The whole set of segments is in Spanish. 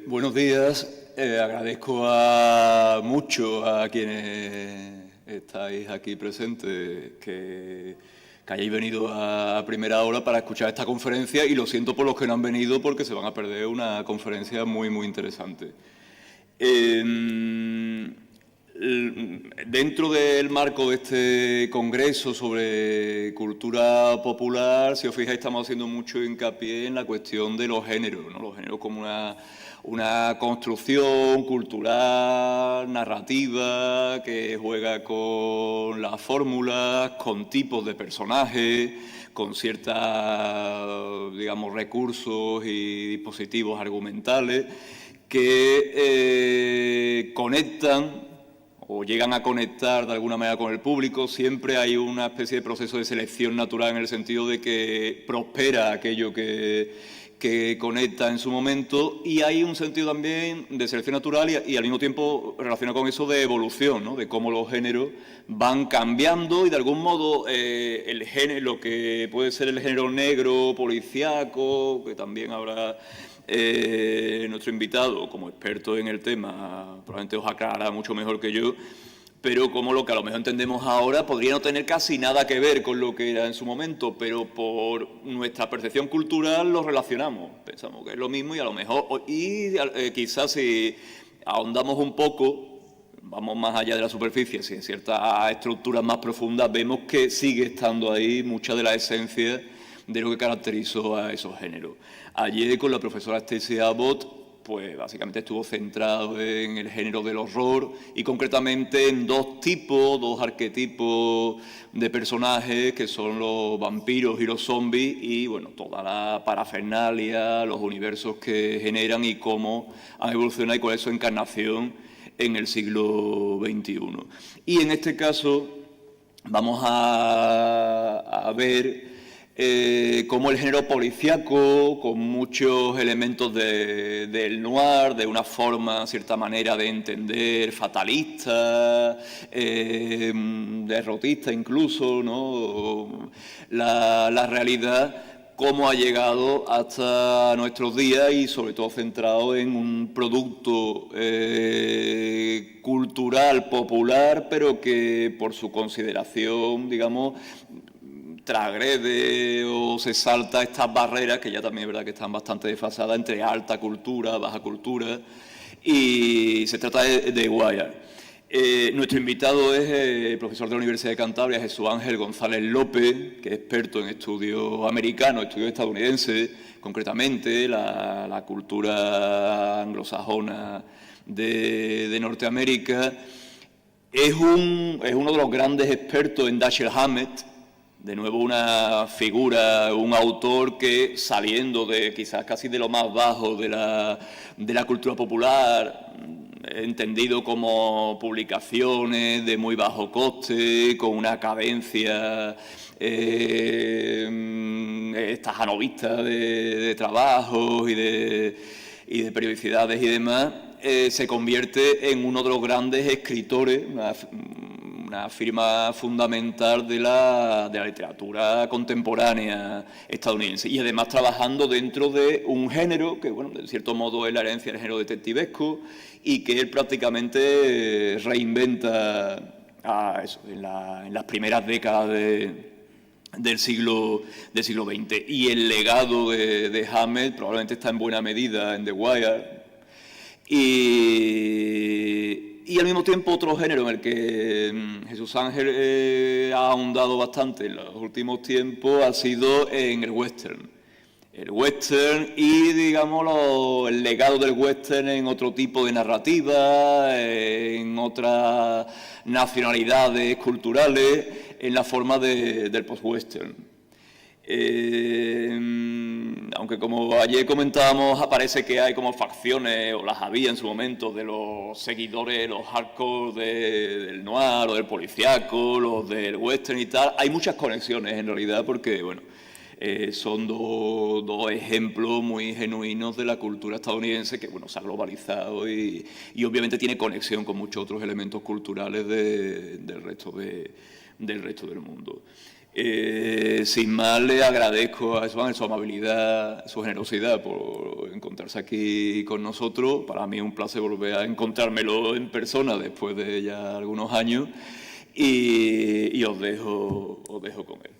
Buenos días. Agradezco mucho a quienes estáis aquí presentes que hayáis venido a primera hora para escuchar esta conferencia, y lo siento por los que no han venido porque se van a perder una conferencia muy, muy interesante. Dentro del marco de este congreso sobre cultura popular, si os fijáis, estamos haciendo mucho hincapié en la cuestión de los géneros, ¿no? Los géneros como una construcción cultural, narrativa, que juega con las fórmulas, con tipos de personajes, con ciertos, digamos, recursos y dispositivos argumentales que conectan o llegan a conectar de alguna manera con el público. Siempre hay una especie de proceso de selección natural, en el sentido de que prospera aquello que conecta en su momento, y hay un sentido también de selección natural y al mismo tiempo relacionado con eso de evolución, ¿no? De cómo los géneros van cambiando y de algún modo el género, lo que puede ser el género negro, policíaco, que también habrá nuestro invitado como experto en el tema, probablemente os aclarará mucho mejor que yo, pero como lo que a lo mejor entendemos ahora podría no tener casi nada que ver con lo que era en su momento, pero por nuestra percepción cultural lo relacionamos, pensamos que es lo mismo, y a lo mejor, quizás si ahondamos un poco, vamos más allá de la superficie, si en ciertas estructuras más profundas vemos que sigue estando ahí mucha de la esencia de lo que caracterizó a esos géneros. Ayer con la profesora Stacey Abbott, pues básicamente estuvo centrado en el género del horror y concretamente en dos arquetipos de personajes, que son los vampiros y los zombies, y bueno, toda la parafernalia, los universos que generan y cómo han evolucionado y cuál es su encarnación en el siglo XXI. Y en este caso vamos a ver como el género policíaco, con muchos elementos del noir, de una forma, cierta manera de entender, fatalista, derrotista incluso, ¿no? La realidad, cómo ha llegado hasta nuestros días, y sobre todo centrado en un producto cultural, popular, pero que por su consideración, digamos, transgrede o se salta estas barreras, que ya también es verdad que están bastante desfasadas, entre alta cultura, baja cultura, y se trata de Wire. Nuestro invitado es el profesor de la Universidad de Cantabria, Jesús Ángel González López, que es experto en estudios americanos, estudios estadounidenses, concretamente la cultura anglosajona de Norteamérica. Es uno de los grandes expertos en Dashiell Hammett, de nuevo una figura, un autor que, saliendo de quizás casi de lo más bajo de la cultura popular, entendido como publicaciones de muy bajo coste, con una cadencia estajanovista de trabajos y de periodicidades y demás, se convierte en uno de los grandes escritores, una firma fundamental de la literatura contemporánea estadounidense, y además trabajando dentro de un género que, bueno, de cierto modo es la herencia del género detectivesco, y que él prácticamente reinventa en las primeras décadas del siglo XX. Y el legado de Hammett probablemente está en buena medida en The Wire. Y al mismo tiempo otro género en el que Jesús Ángel ha ahondado bastante en los últimos tiempos ha sido en el western. El western y, digamos, el legado del western en otro tipo de narrativa, en otras nacionalidades culturales, en la forma del post-western. Aunque, como ayer comentábamos, parece que hay como facciones, o las había en su momento, de los seguidores, los hardcore del noir o del policíaco, los del western y tal. Hay muchas conexiones en realidad, porque, bueno, son dos ejemplos muy genuinos de la cultura estadounidense que, bueno, se ha globalizado y obviamente tiene conexión con muchos otros elementos culturales del resto del mundo. Sin más, le agradezco a Joan su amabilidad, su generosidad por encontrarse aquí con nosotros. Para mí es un placer volver a encontrármelo en persona después de ya algunos años y os dejo con él.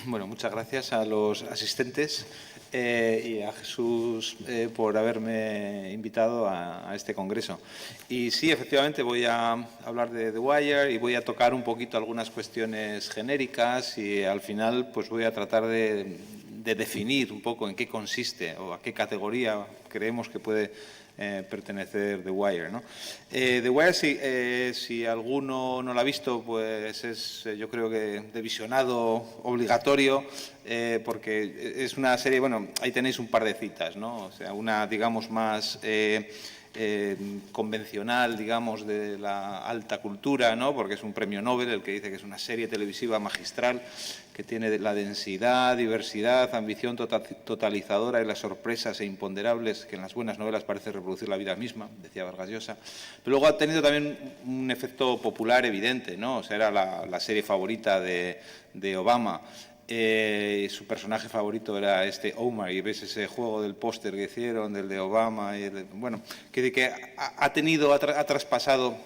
Bueno, muchas gracias a los asistentes y a Jesús por haberme invitado a este congreso. Y sí, efectivamente, voy a hablar de The Wire y voy a tocar un poquito algunas cuestiones genéricas y al final pues voy a tratar de definir un poco en qué consiste o a qué categoría creemos que puede pertenecer The Wire, ¿no? The Wire, si alguno no lo ha visto, pues es, yo creo que de visionado obligatorio, porque es una serie, bueno, ahí tenéis un par de citas, ¿no? O sea, una, digamos, más convencional, digamos, de la alta cultura, ¿no? Porque es un premio Nobel el que dice que es una serie televisiva magistral que tiene la densidad, diversidad, ambición totalizadora y las sorpresas e imponderables que en las buenas novelas parece reproducir la vida misma, decía Vargas Llosa. Pero luego ha tenido también un efecto popular evidente, ¿no? O sea, era la serie favorita de Obama. Su personaje favorito era Omar, y ves ese juego del póster que hicieron, del de Obama, bueno, que ha traspasado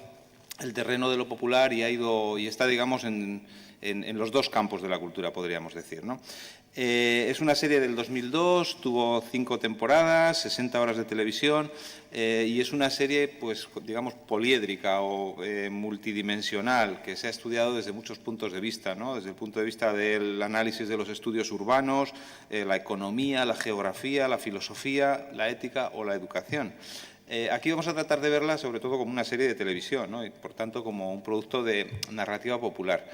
el terreno de lo popular y está, digamos, en los dos campos de la cultura, podríamos decir, ¿no? Es una serie del 2002, tuvo 5 temporadas, 60 horas de televisión y es una serie, pues, digamos, poliédrica o multidimensional que se ha estudiado desde muchos puntos de vista, ¿no? Desde el punto de vista del análisis de los estudios urbanos, la economía, la geografía, la filosofía, la ética o la educación. Aquí vamos a tratar de verla sobre todo como una serie de televisión, ¿no? Y por tanto como un producto de narrativa popular.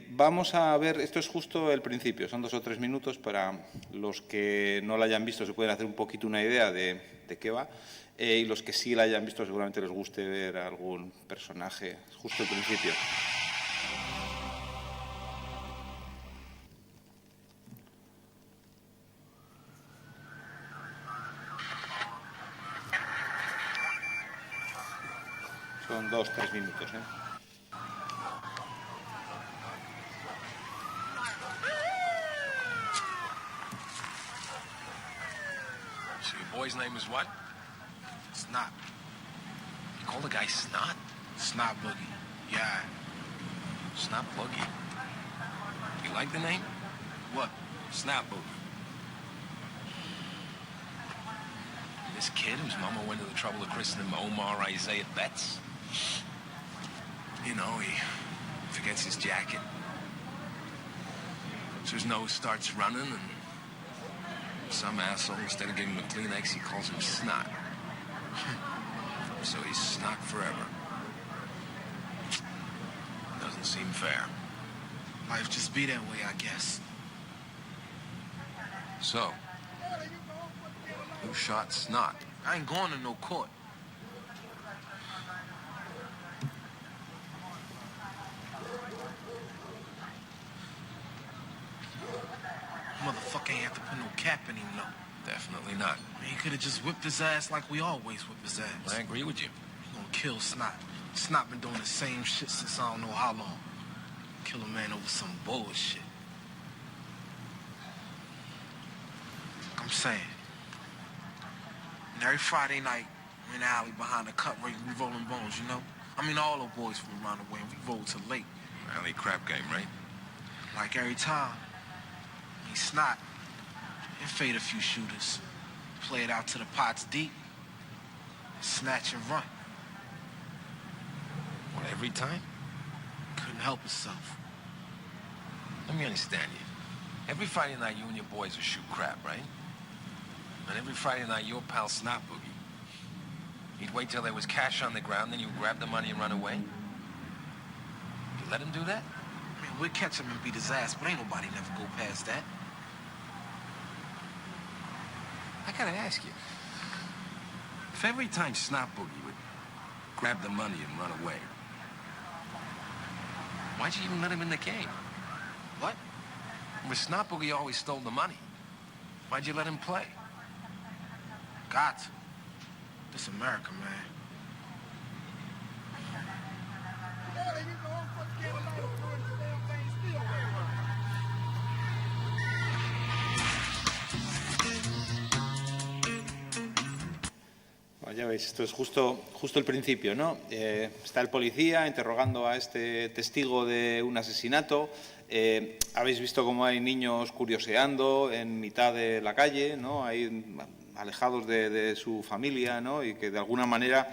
Vamos a ver, esto es justo el principio, son 2 o 3 minutos para los que no la hayan visto, se pueden hacer un poquito una idea de qué va, y los que sí la hayan visto seguramente les guste ver algún personaje, justo el principio. Son 2 o 3 minutos, ¿eh? So your boy's name is what? Snot. You call the guy Snot? Snot Boogie. Yeah. Snot Boogie. You like the name? What? Snot Boogie. This kid whose mama went to the trouble of christening him Omar Isaiah Betts? You know, he forgets his jacket. So his nose starts running and some asshole, instead of giving him a Kleenex, he calls him Snot. So he's Snot forever. Doesn't seem fair. Life just be that way, I guess. So, who shot Snot? I ain't going to no court. Motherfucker ain't have to put no cap in him, no. Definitely not. Man, he could have just whipped his ass like we always whip his ass. I agree with you. He gonna kill Snot. Snot been doing the same shit since I don't know how long. Kill a man over some bullshit. I'm saying. And every Friday night, we're in the alley behind the cut rate, we rolling bones, you know? I mean, all the boys from around the way, and we roll till late. Alley crap game, right? Like every time. He's Snot. And fade a few shooters. Play it out to the pots deep. Snatch and run. What, every time? Couldn't help himself. Let me understand you. Every Friday night, you and your boys will shoot crap, right? And every Friday night, your pal Snot Boogie, he'd wait till there was cash on the ground, then you'd grab the money and run away? You let him do that? I mean, we'd catch him and beat his ass, but ain't nobody never go past that. I gotta ask you, if every time Snot Boogie would grab the money and run away, why'd you even let him in the game? What? With Snot Boogie always stole the money. Why'd you let him play? Got to. This America, man. Ya veis, esto es justo el principio, ¿no? Está el policía interrogando a este testigo de un asesinato. Habéis visto cómo hay niños curioseando en mitad de la calle, ¿no? Ahí alejados de su familia, ¿no? Y que de alguna manera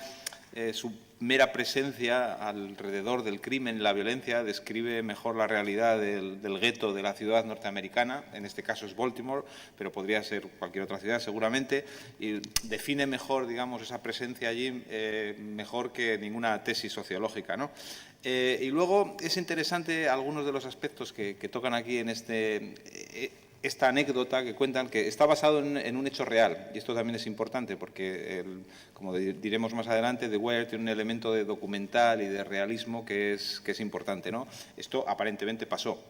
su mera presencia alrededor del crimen y la violencia describe mejor la realidad del gueto de la ciudad norteamericana. En este caso es Baltimore, pero podría ser cualquier otra ciudad seguramente, y define mejor, digamos, esa presencia allí mejor que ninguna tesis sociológica, ¿no? Y luego es interesante algunos de los aspectos que tocan aquí en esta anécdota que cuentan, que está basado en un hecho real. Y esto también es importante porque, como diremos más adelante, The Wire tiene un elemento de documental y de realismo que es importante, ¿no? Esto aparentemente pasó,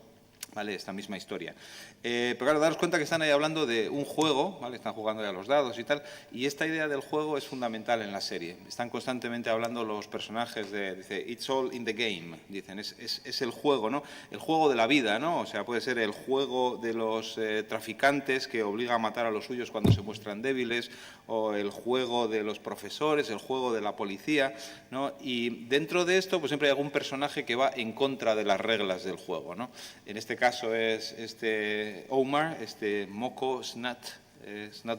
¿vale? Esta misma historia. Pero claro, daros cuenta que están ahí hablando de un juego, ¿vale? Están jugando ya los dados y tal, y esta idea del juego es fundamental en la serie. Están constantemente hablando los personajes dice, it's all in the game, dicen, es el juego, ¿no? El juego de la vida, ¿no? O sea, puede ser el juego de los traficantes que obliga a matar a los suyos cuando se muestran débiles, o el juego de los profesores, el juego de la policía, ¿no? Y dentro de esto, pues siempre hay algún personaje que va en contra de las reglas del juego, ¿no? En este caso es este Omar, este Moko Snat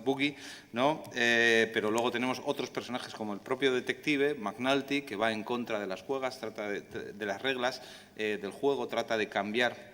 Boogie, ¿no? Pero luego tenemos otros personajes como el propio detective, McNulty, que va en contra de las juegas, trata de las reglas del juego, trata de cambiar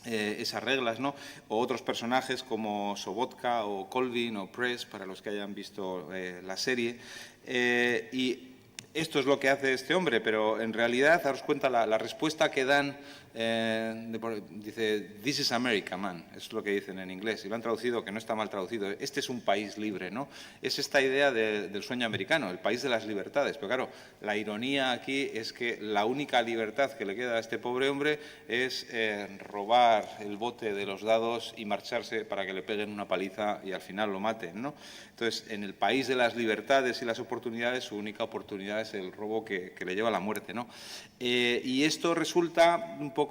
esas reglas, ¿no? O otros personajes como Sobotka o Colvin o Press, para los que hayan visto la serie. Y esto es lo que hace este hombre, pero en realidad, daros cuenta, la respuesta que dan, dice, "This is America, man", es lo que dicen en inglés, y lo han traducido, que no está mal traducido, este es un país libre, ¿no? Es esta idea del sueño americano, el país de las libertades, pero claro, la ironía aquí es que la única libertad que le queda a este pobre hombre es robar el bote de los dados y marcharse para que le peguen una paliza y al final lo maten, ¿no? Entonces, en el país de las libertades y las oportunidades, su única oportunidad es el robo que le lleva a la muerte, ¿no? Y esto resulta un poco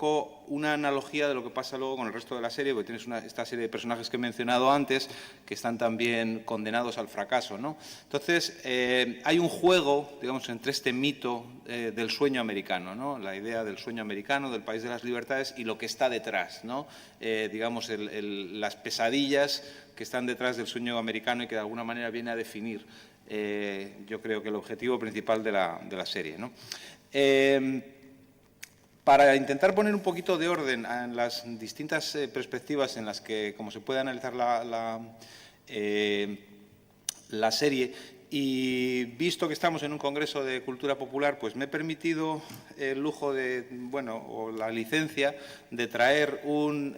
una analogía de lo que pasa luego con el resto de la serie, porque tienes esta serie de personajes que he mencionado antes que están también condenados al fracaso, ¿no? Entonces, hay un juego, digamos, entre este mito del sueño americano, ¿no? La idea del sueño americano, del país de las libertades y lo que está detrás, ¿no? Digamos, las pesadillas que están detrás del sueño americano y que de alguna manera viene a definir, yo creo que el objetivo principal de la serie, ¿no? Para intentar poner un poquito de orden en las distintas perspectivas en las que, como se puede analizar la serie, y visto que estamos en un congreso de cultura popular, pues me he permitido el lujo o la licencia de traer un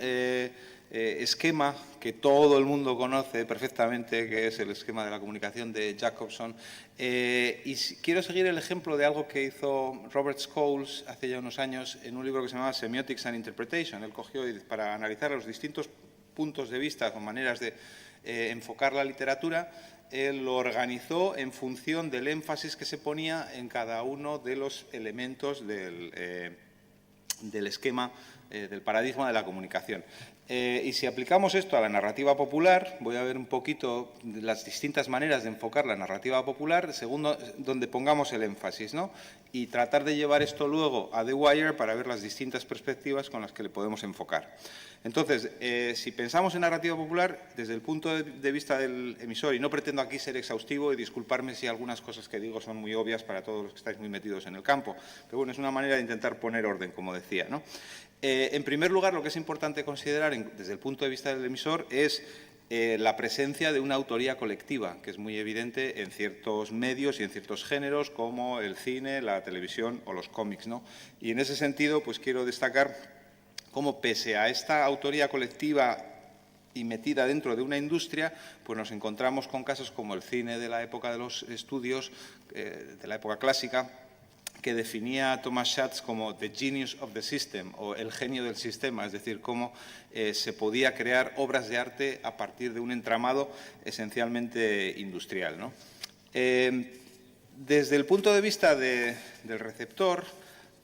esquema que todo el mundo conoce perfectamente, que es el esquema de la comunicación de Jacobson. Y quiero seguir el ejemplo de algo que hizo Robert Scholes hace ya unos años en un libro que se llamaba Semiotics and Interpretation. Él cogió para analizar los distintos puntos de vista o maneras de enfocar la literatura. Él lo organizó en función del énfasis que se ponía en cada uno de los elementos del esquema, del paradigma de la comunicación. Y si aplicamos esto a la narrativa popular, voy a ver un poquito las distintas maneras de enfocar la narrativa popular según donde pongamos el énfasis, ¿no? Y tratar de llevar esto luego a The Wire para ver las distintas perspectivas con las que le podemos enfocar. Entonces, si pensamos en narrativa popular desde el punto de vista del emisor, y no pretendo aquí ser exhaustivo y disculparme si algunas cosas que digo son muy obvias para todos los que estáis muy metidos en el campo, pero bueno, es una manera de intentar poner orden, como decía, ¿no? En primer lugar, lo que es importante considerar desde el punto de vista del emisor es la presencia de una autoría colectiva, que es muy evidente en ciertos medios y en ciertos géneros como el cine, la televisión o los cómics, ¿no? Y en ese sentido, pues quiero destacar cómo, pese a esta autoría colectiva y metida dentro de una industria, pues nos encontramos con casos como el cine de la época de los estudios, de la época clásica, que definía a Thomas Schatz como the genius of the system, o el genio del sistema, es decir, cómo se podía crear obras de arte a partir de un entramado esencialmente industrial, ¿no? Desde el punto de vista del receptor,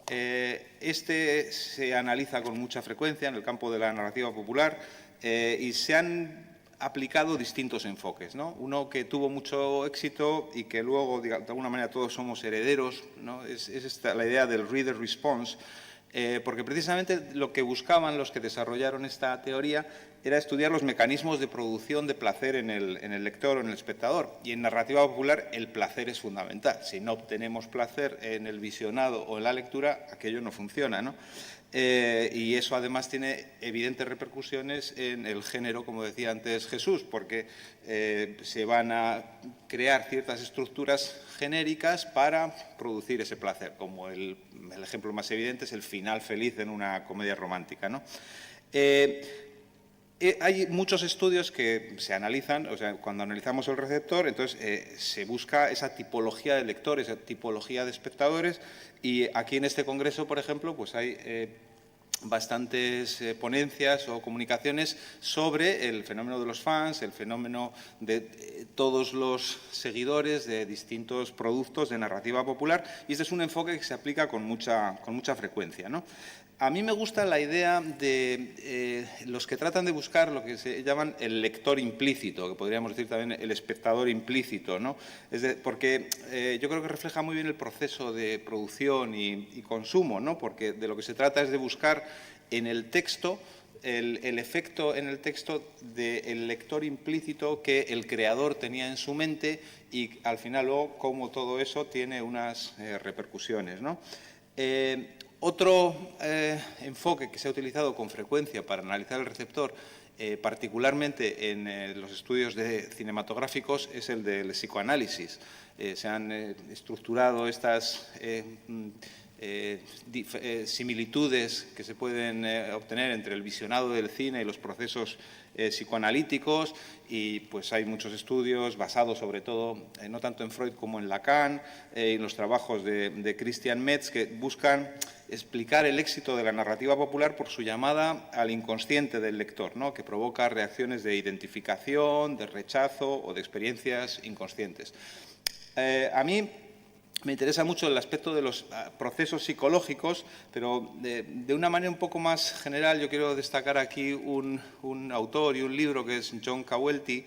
Este se analiza con mucha frecuencia en el campo de la narrativa popular y se han aplicado distintos enfoques, ¿no? Uno que tuvo mucho éxito y que luego, de alguna manera, todos somos herederos, ¿no? Es la idea del reader response, porque precisamente lo que buscaban los que desarrollaron esta teoría era estudiar los mecanismos de producción de placer en el lector o en el espectador. Y en narrativa popular el placer es fundamental. Si no obtenemos placer en el visionado o en la lectura, aquello no funciona, ¿no? Y eso además tiene evidentes repercusiones en el género, como decía antes Jesús, porque se van a crear ciertas estructuras genéricas para producir ese placer, como el ejemplo más evidente es el final feliz en una comedia romántica, ¿no? Hay muchos estudios que se analizan, o sea, cuando analizamos el receptor, entonces se busca esa tipología de lectores, esa tipología de espectadores, y aquí en este congreso, por ejemplo, pues hay bastantes ponencias o comunicaciones sobre el fenómeno de los fans, el fenómeno de todos los seguidores de distintos productos de narrativa popular, y este es un enfoque que se aplica con mucha frecuencia, ¿no? A mí me gusta la idea de los que tratan de buscar lo que se llaman el lector implícito, que podríamos decir también el espectador implícito, ¿no? Porque yo creo que refleja muy bien el proceso de producción y consumo, ¿no? Porque de lo que se trata es de buscar en el texto el efecto en el texto del lector implícito que el creador tenía en su mente y al final luego cómo todo eso tiene unas repercusiones, ¿no? Otro enfoque que se ha utilizado con frecuencia para analizar el receptor, particularmente en los estudios cinematográficos, es el del psicoanálisis. Se han estructurado estas similitudes que se pueden obtener entre el visionado del cine y los procesos psicoanalíticos, y pues hay muchos estudios basados sobre todo, no tanto en Freud como en Lacan, y en los trabajos de Christian Metz, que buscan explicar el éxito de la narrativa popular por su llamada al inconsciente del lector, ¿no? Que provoca reacciones de identificación, de rechazo o de experiencias inconscientes. A mí me interesa mucho el aspecto de los procesos psicológicos, pero de una manera un poco más general yo quiero destacar aquí un autor y un libro que es John Kawelty,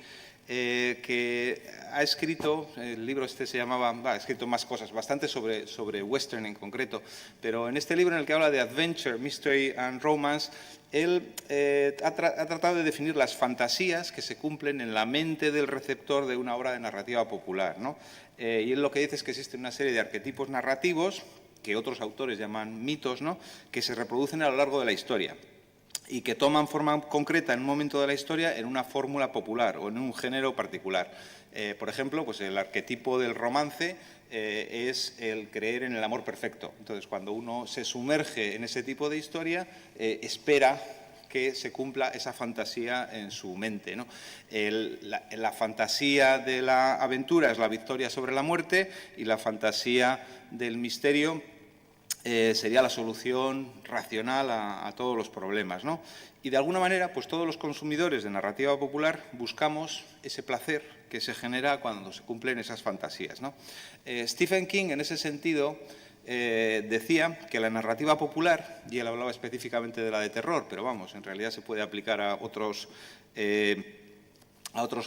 que ha escrito, el libro este se llamaba, ha escrito más cosas, bastante sobre western en concreto, pero en este libro en el que habla de adventure, mystery and romance, él ha tratado de definir las fantasías que se cumplen en la mente del receptor de una obra de narrativa popular, ¿no? Y él lo que dice es que existe una serie de arquetipos narrativos que otros autores llaman mitos, ¿no? Que se reproducen a lo largo de la historia y que toman forma concreta en un momento de la historia en una fórmula popular o en un género particular. Por ejemplo, pues el arquetipo del romance es el creer en el amor perfecto. Entonces, cuando uno se sumerge en ese tipo de historia, espera que se cumpla esa fantasía en su mente, ¿no? La fantasía de la aventura es la victoria sobre la muerte y la fantasía del misterio sería la solución racional a todos los problemas, ¿no? Y de alguna manera, pues todos los consumidores de narrativa popular buscamos ese placer que se genera cuando se cumplen esas fantasías, ¿no? Stephen King, en ese sentido, decía que la narrativa popular, y él hablaba específicamente de la de terror, pero vamos, en realidad se puede aplicar a otros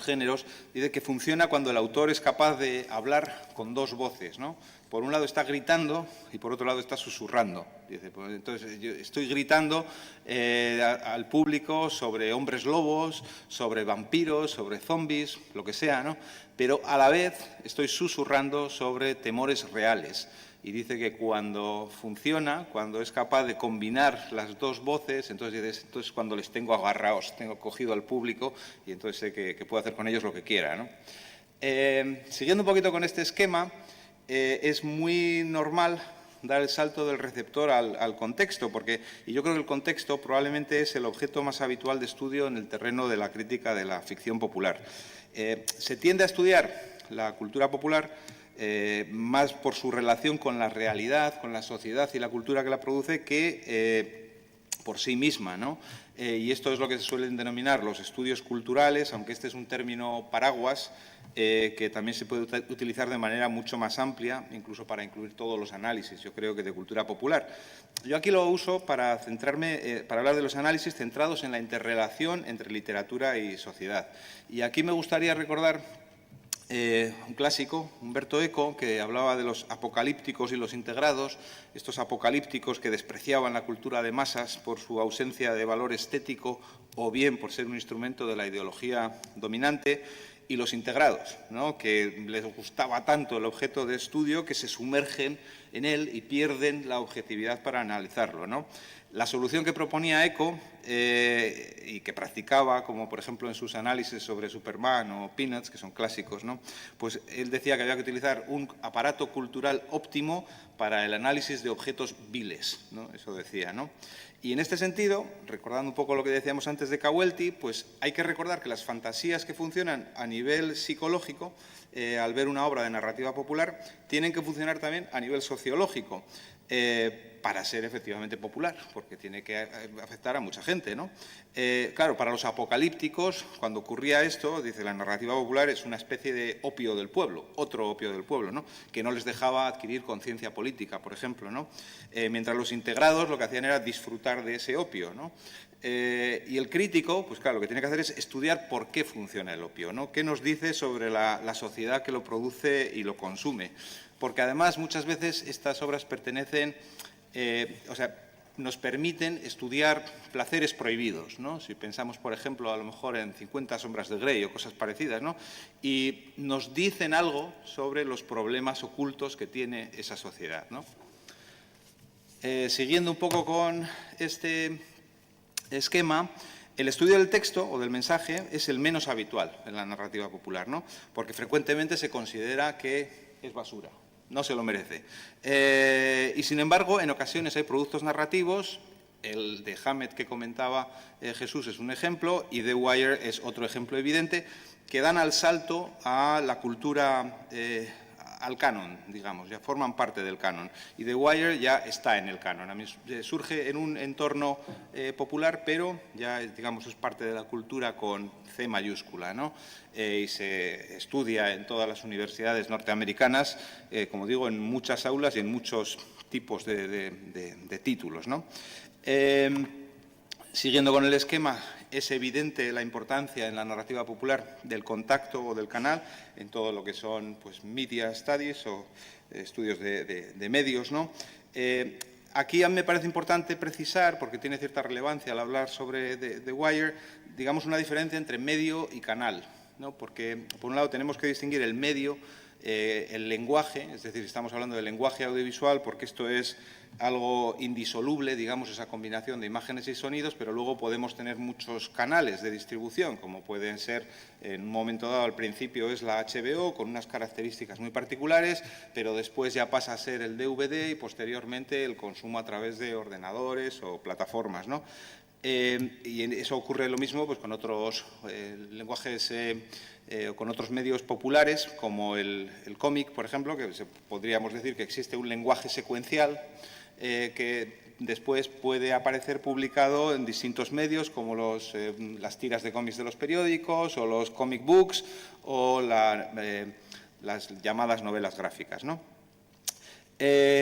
géneros, dice que funciona cuando el autor es capaz de hablar con dos voces, ¿no? Por un lado está gritando y por otro lado está susurrando. Dice, pues, entonces yo estoy gritando al público sobre hombres lobos, sobre vampiros, sobre zombies, lo que sea, ¿no? Pero a la vez estoy susurrando sobre temores reales. Y dice que cuando funciona, cuando es capaz de combinar las dos voces, entonces cuando les tengo agarrados, tengo cogido al público y entonces sé que puedo hacer con ellos lo que quiera, ¿no? Siguiendo un poquito con este esquema, es muy normal dar el salto del receptor al contexto, y yo creo que el contexto probablemente es el objeto más habitual de estudio en el terreno de la crítica de la ficción popular. Se tiende a estudiar la cultura popular más por su relación con la realidad, con la sociedad y la cultura que la produce, que por sí misma, ¿no? y esto es lo que se suelen denominar los estudios culturales, aunque este es un término paraguas, que también se puede utilizar de manera mucho más amplia, incluso para incluir todos los análisis, yo creo que de cultura popular. Yo aquí lo uso para centrarme, para hablar de los análisis centrados en la interrelación entre literatura y sociedad. Y aquí me gustaría recordar un clásico, Umberto Eco, que hablaba de los apocalípticos y los integrados, estos apocalípticos que despreciaban la cultura de masas por su ausencia de valor estético o bien por ser un instrumento de la ideología dominante, y los integrados, ¿no?, que les gustaba tanto el objeto de estudio que se sumergen en él y pierden la objetividad para analizarlo, ¿no? La solución que proponía Eco y que practicaba, como por ejemplo en sus análisis sobre Superman o Peanuts, que son clásicos, ¿no?, pues él decía que había que utilizar un aparato cultural óptimo para el análisis de objetos viles, ¿no? Eso decía, ¿no? Y en este sentido, recordando un poco lo que decíamos antes de Cauelti, pues hay que recordar que las fantasías que funcionan a nivel psicológico, al ver una obra de narrativa popular, tienen que funcionar también a nivel sociológico, para ser efectivamente popular, porque tiene que afectar a mucha gente, ¿no? Claro, para los apocalípticos, cuando ocurría esto, dice, la narrativa popular es una especie de opio del pueblo, otro opio del pueblo, ¿no?, que no les dejaba adquirir conciencia política, por ejemplo, ¿no? Mientras los integrados lo que hacían era disfrutar de ese opio, ¿no? Y el crítico, pues claro, lo que tiene que hacer es estudiar por qué funciona el opio, ¿no? ¿Qué nos dice sobre la sociedad que lo produce y lo consume? Porque además muchas veces estas obras pertenecen, nos permiten estudiar placeres prohibidos, ¿no? Si pensamos, por ejemplo, a lo mejor en 50 sombras de Grey o cosas parecidas, ¿no?, y nos dicen algo sobre los problemas ocultos que tiene esa sociedad, ¿no? Siguiendo un poco con este esquema, el estudio del texto o del mensaje es el menos habitual en la narrativa popular, ¿no?, porque frecuentemente se considera que es basura, no se lo merece. Y, sin embargo, en ocasiones hay productos narrativos, el de Hammett que comentaba Jesús es un ejemplo y The Wire es otro ejemplo evidente, que dan al salto a la cultura, al canon, digamos, ya forman parte del canon. Y The Wire ya está en el canon. A mí surge en un entorno popular, pero ya, digamos, es parte de la cultura con C mayúscula, ¿no? Y se estudia en todas las universidades norteamericanas, como digo, en muchas aulas y en muchos tipos de títulos, ¿no? Siguiendo con el esquema, es evidente la importancia en la narrativa popular del contacto o del canal en todo lo que son, pues, media studies o estudios de medios, ¿no? Aquí me parece importante precisar, porque tiene cierta relevancia al hablar sobre The Wire, digamos, una diferencia entre medio y canal, ¿no? Porque, por un lado, tenemos que distinguir el medio, el lenguaje, es decir, estamos hablando del lenguaje audiovisual porque esto es algo indisoluble, digamos, esa combinación de imágenes y sonidos, pero luego podemos tener muchos canales de distribución, como pueden ser, en un momento dado, al principio es la HBO, con unas características muy particulares, pero después ya pasa a ser el DVD y, posteriormente, el consumo a través de ordenadores o plataformas, ¿no? Y eso ocurre lo mismo, pues, con otros lenguajes, con otros medios populares, como el cómic, por ejemplo, que podríamos decir que existe un lenguaje secuencial que después puede aparecer publicado en distintos medios, como las tiras de cómics de los periódicos o los comic books o las llamadas novelas gráficas, ¿no?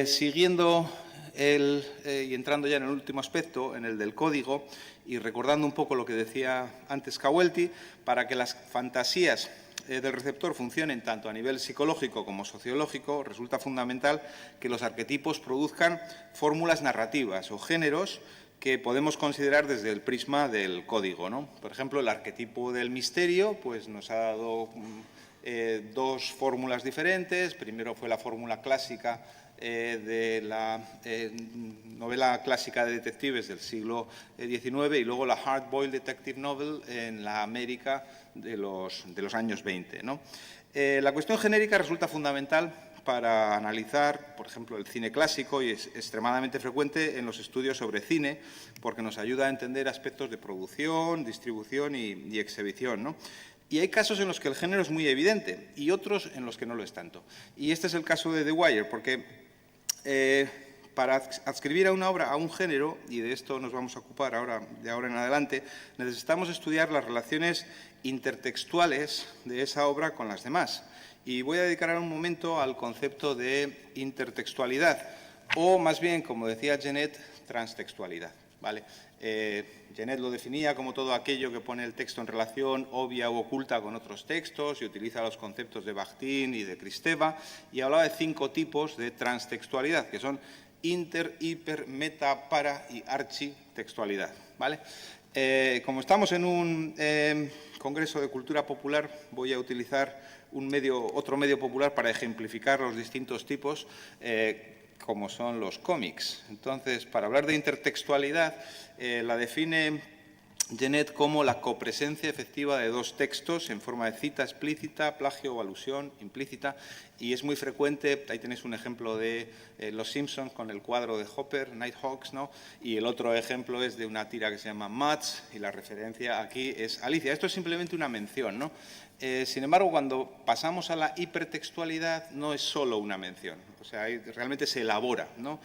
Siguiendo y entrando ya en el último aspecto, en el del código, y recordando un poco lo que decía antes Cauelti, para que las fantasías del receptor funcionen tanto a nivel psicológico como sociológico, resulta fundamental que los arquetipos produzcan fórmulas narrativas o géneros que podemos considerar desde el prisma del código, ¿no? Por ejemplo, el arquetipo del misterio, pues, nos ha dado dos fórmulas diferentes. Primero fue la fórmula clásica de la novela clásica de detectives del siglo XIX y luego la hard-boiled detective novel en la América de los años 20, ¿no? La cuestión genérica resulta fundamental para analizar, por ejemplo, el cine clásico, y es extremadamente frecuente en los estudios sobre cine, porque nos ayuda a entender aspectos de producción, distribución y exhibición, ¿no? Y hay casos en los que el género es muy evidente y otros en los que no lo es tanto. Y este es el caso de The Wire, porque para adscribir a una obra a un género, y de esto nos vamos a ocupar de ahora en adelante, necesitamos estudiar las relaciones intertextuales de esa obra con las demás. Y voy a dedicar ahora un momento al concepto de intertextualidad, o más bien, como decía Genet, transtextualidad, ¿vale? Genet lo definía como todo aquello que pone el texto en relación obvia u oculta con otros textos y utiliza los conceptos de Bakhtin y de Kristeva, y hablaba de 5 tipos de transtextualidad, que son inter, hiper, meta, para y architextualidad, ¿vale? Como estamos en un congreso de cultura popular, voy a utilizar otro medio popular para ejemplificar los distintos tipos, como son los cómics. Entonces, para hablar de intertextualidad, la define Genet como la copresencia efectiva de 2 textos en forma de cita explícita, plagio o alusión implícita, y es muy frecuente. Ahí tenéis un ejemplo de Los Simpsons con el cuadro de Hopper, Nighthawks, ¿no? Y el otro ejemplo es de una tira que se llama Mats, y la referencia aquí es Alicia. Esto es simplemente una mención, ¿no? Sin embargo, cuando pasamos a la hipertextualidad, no es solo una mención, o sea, realmente se elabora, ¿no?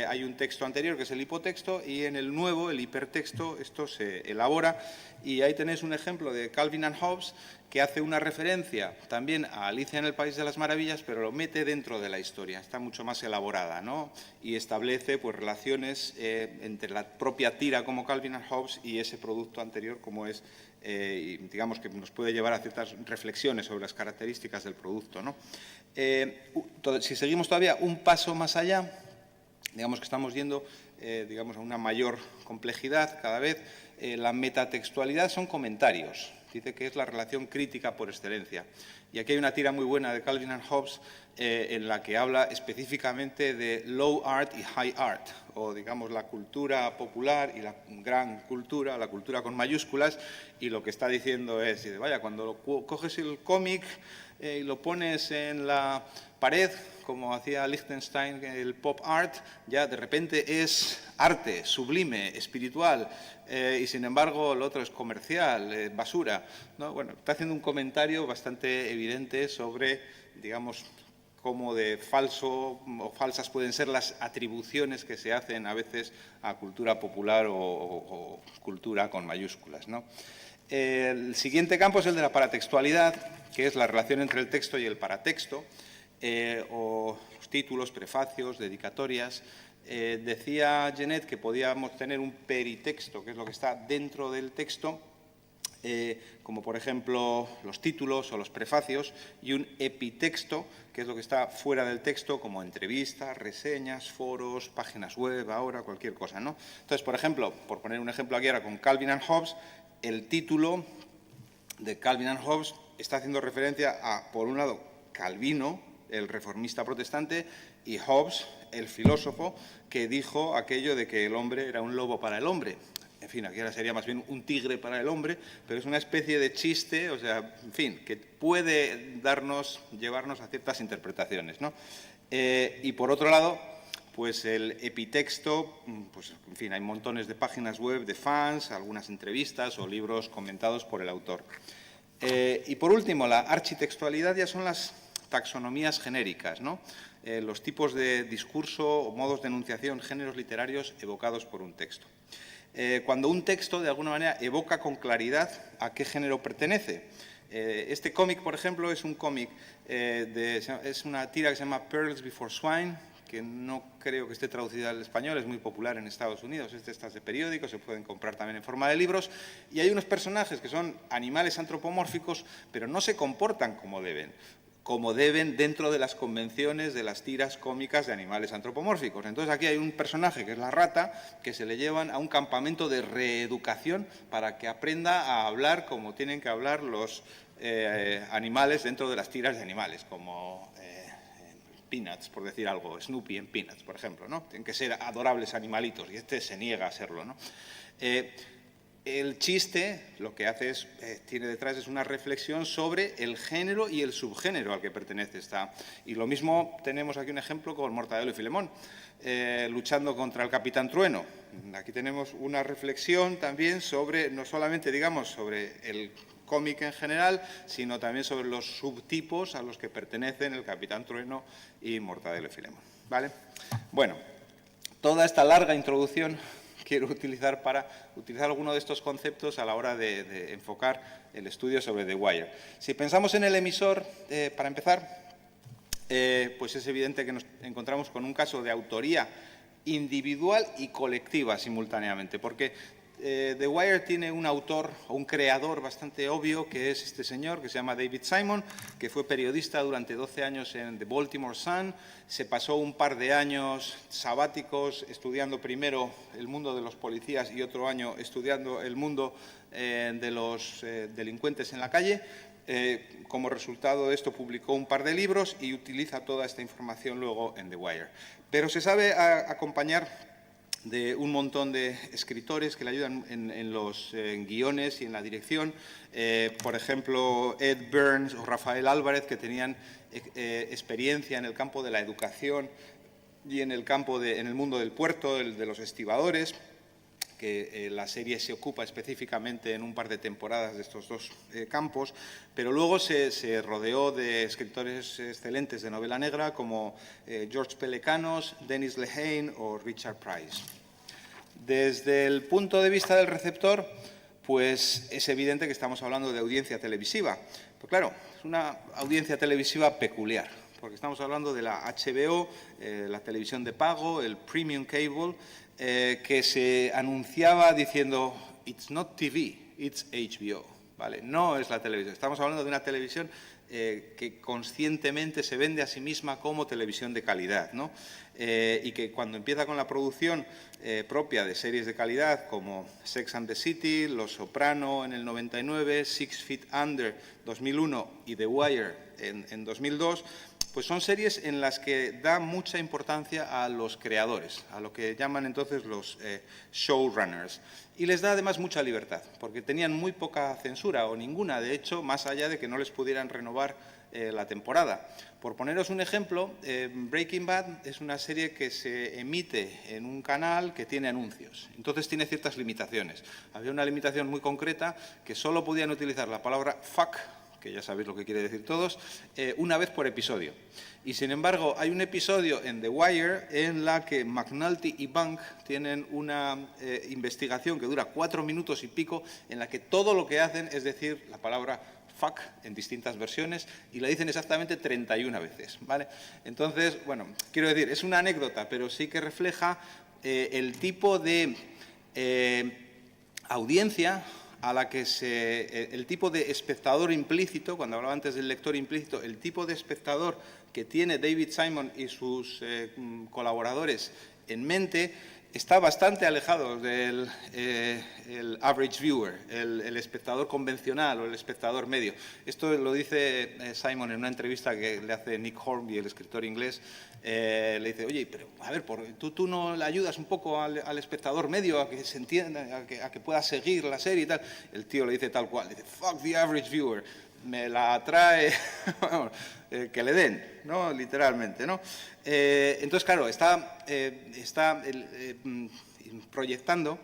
Hay un texto anterior que es el hipotexto, y en el nuevo, el hipertexto, esto se elabora, y ahí tenéis un ejemplo de Calvin and Hobbes, que hace una referencia también a Alicia en el País de las Maravillas, pero lo mete dentro de la historia, está mucho más elaborada, ¿no? Y establece, pues, relaciones entre la propia tira como Calvin and Hobbes y ese producto anterior como es, digamos, que nos puede llevar a ciertas reflexiones sobre las características del producto, ¿no? Si seguimos todavía un paso más allá, digamos que estamos yendo digamos, a una mayor complejidad cada vez. La metatextualidad son comentarios. Dice que es la relación crítica por excelencia. Y aquí hay una tira muy buena de Calvin and Hobbes en la que habla específicamente de low art y high art, o digamos la cultura popular y la gran cultura, la cultura con mayúsculas, y lo que está diciendo es, vaya, cuando coges el cómic y lo pones en la pared, como hacía Liechtenstein, el pop art, ya de repente es arte, sublime, espiritual, y sin embargo lo otro es comercial, basura, ¿no? Bueno, está haciendo un comentario bastante evidente sobre, digamos, cómo de falso o falsas pueden ser las atribuciones que se hacen a veces a cultura popular o cultura con mayúsculas, ¿no? El siguiente campo es el de la paratextualidad, que es la relación entre el texto y el paratexto, o los títulos, prefacios, dedicatorias. Decía Genet que podíamos tener un peritexto, que es lo que está dentro del texto, como por ejemplo los títulos o los prefacios, y un epitexto, que es lo que está fuera del texto, como entrevistas, reseñas, foros, páginas web, ahora, cualquier cosa, ¿no? Entonces, por ejemplo, por poner un ejemplo aquí ahora con Calvin and Hobbes, el título de Calvin and Hobbes está haciendo referencia a, por un lado, Calvino, el reformista protestante, y Hobbes, el filósofo, que dijo aquello de que el hombre era un lobo para el hombre. En fin, aquí ahora sería más bien un tigre para el hombre, pero es una especie de chiste, o sea, en fin, que puede llevarnos a ciertas interpretaciones, ¿no? Y por otro lado, pues el epitexto, pues en fin, hay montones de páginas web de fans, algunas entrevistas o libros comentados por el autor. Y por último, la architextualidad ya son las taxonomías genéricas, ¿no? Los tipos de discurso o modos de enunciación, géneros literarios evocados por un texto. Cuando un texto, de alguna manera, evoca con claridad a qué género pertenece. Este cómic, por ejemplo, es un cómic, es una tira que se llama Pearls Before Swine, que no creo que esté traducida al español, es muy popular en Estados Unidos, estas de periódico, se pueden comprar también en forma de libros, y hay unos personajes que son animales antropomórficos, pero no se comportan como deben dentro de las convenciones de las tiras cómicas de animales antropomórficos. Entonces aquí hay un personaje que es la rata, que se le llevan a un campamento de reeducación para que aprenda a hablar como tienen que hablar los animales dentro de las tiras de animales, como Peanuts, por decir algo, Snoopy en Peanuts, por ejemplo, ¿no? Tienen que ser adorables animalitos, y este se niega a serlo, ¿no? El chiste lo que hace es, tiene detrás es una reflexión sobre el género y el subgénero al que pertenece esta. Y lo mismo tenemos aquí un ejemplo con Mortadelo y Filemón, luchando contra el Capitán Trueno. Aquí tenemos una reflexión también sobre, no solamente, digamos, sobre el cómic en general, sino también sobre los subtipos a los que pertenecen el Capitán Trueno y Mortadelo y Filemón, ¿vale? Bueno, Toda esta larga introducción quiero utilizar para utilizar alguno de estos conceptos a la hora de enfocar el estudio sobre The Wire. Si pensamos en el emisor, para empezar, pues es evidente que nos encontramos con un caso de autoría individual y colectiva simultáneamente, porque The Wire tiene un autor o un creador bastante obvio, que es este señor que se llama David Simon, que fue periodista durante 12 años en The Baltimore Sun, se pasó un par de años sabáticos estudiando primero el mundo de los policías y otro año estudiando el mundo de los delincuentes en la calle. Como resultado de esto publicó un par de libros y utiliza toda esta información luego en The Wire. Pero se sabe acompañar de un montón de escritores que le ayudan en los guiones y en la dirección. Por ejemplo, Ed Burns o Rafael Álvarez, que tenían experiencia en el campo de la educación y en el mundo del puerto, de los estibadores, que la serie se ocupa específicamente en un par de temporadas de estos dos campos, pero luego se rodeó de escritores excelentes de novela negra como George Pelecanos, Dennis Lehane o Richard Price. Desde el punto de vista del receptor, pues es evidente que estamos hablando de audiencia televisiva. Pero claro, es una audiencia televisiva peculiar, porque estamos hablando de la HBO, la televisión de pago, el premium cable, que se anunciaba diciendo «It's not TV, it's HBO». ¿Vale? No es la televisión. Estamos hablando de una televisión que conscientemente se vende a sí misma como televisión de calidad, ¿no? Y que cuando empieza con la producción propia de series de calidad como Sex and the City, Los Soprano en el 99, 6 Feet Under 2001 y The Wire en 2002, pues son series en las que da mucha importancia a los creadores, a lo que llaman entonces los showrunners. Y les da además mucha libertad, porque tenían muy poca censura o ninguna, de hecho, más allá de que no les pudieran renovar la temporada. Por poneros un ejemplo, Breaking Bad es una serie que se emite en un canal que tiene anuncios. Entonces tiene ciertas limitaciones. Había una limitación muy concreta, que solo podían utilizar la palabra fuck, que ya sabéis lo que quiere decir todos, una vez por episodio. Y sin embargo, hay un episodio en The Wire en la que McNulty y Bank tienen una investigación que dura 4 minutos y pico, en la que todo lo que hacen es decir la palabra fuck en distintas versiones y la dicen exactamente 31 veces, ¿vale? Entonces, bueno, quiero decir, es una anécdota, pero sí que refleja el tipo de audiencia a la que el tipo de espectador implícito, cuando hablaba antes del lector implícito, el tipo de espectador que tiene David Simon y sus colaboradores en mente está bastante alejado del el average viewer, el espectador convencional o el espectador medio. Esto lo dice Simon en una entrevista que le hace Nick Hornby, el escritor inglés. Le dice, oye, pero a ver, ¿tú no le ayudas un poco al espectador medio a que se entienda, a que pueda seguir la serie y tal? El tío le dice tal cual, le dice, fuck the average viewer. Me la atrae que le den, ¿no? Literalmente, ¿no? Entonces, claro, está proyectando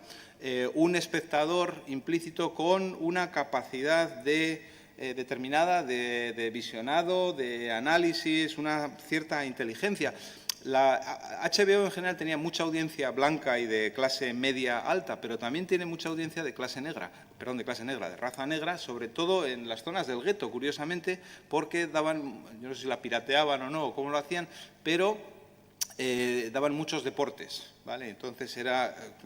un espectador implícito con una capacidad determinada de visionado, de análisis, una cierta inteligencia. La HBO en general tenía mucha audiencia blanca y de clase media alta, pero también tiene mucha audiencia de clase negra, de raza negra, sobre todo en las zonas del gueto, curiosamente, porque daban, yo no sé si la pirateaban o no, o cómo lo hacían, pero daban muchos deportes, ¿vale? Entonces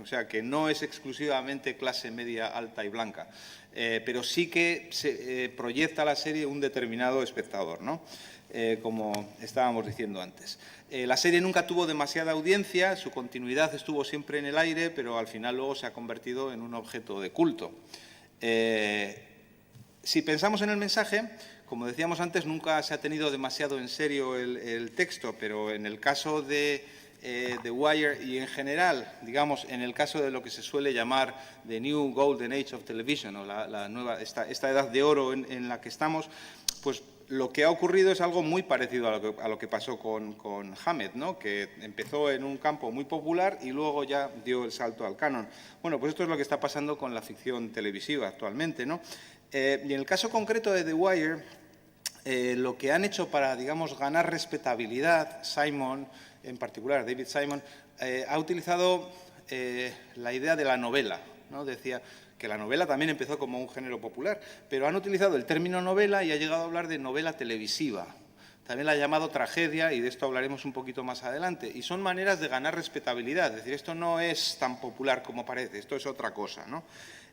o sea, que no es exclusivamente clase media alta y blanca, pero sí que se proyecta la serie un determinado espectador, ¿no? Como estábamos diciendo antes. La serie nunca tuvo demasiada audiencia, su continuidad estuvo siempre en el aire, pero al final luego se ha convertido en un objeto de culto. Si pensamos en el mensaje, como decíamos antes, nunca se ha tenido demasiado en serio el texto, pero en el caso de The Wire y en general, digamos, en el caso de lo que se suele llamar The New Golden Age of Television, o la nueva, esta edad de oro en la que estamos, pues lo que ha ocurrido es algo muy parecido a lo que pasó con Hammett, ¿no? Que empezó en un campo muy popular y luego ya dio el salto al canon. Bueno, pues esto es lo que está pasando con la ficción televisiva actualmente, ¿no? Y en el caso concreto de The Wire, lo que han hecho para, digamos, ganar respetabilidad, Simon, en particular David Simon, ha utilizado la idea de la novela, ¿no? Decía que la novela también empezó como un género popular, pero han utilizado el término novela y ha llegado a hablar de novela televisiva. También la ha llamado tragedia, y de esto hablaremos un poquito más adelante. Y son maneras de ganar respetabilidad. Es decir, esto no es tan popular como parece, esto es otra cosa, ¿no?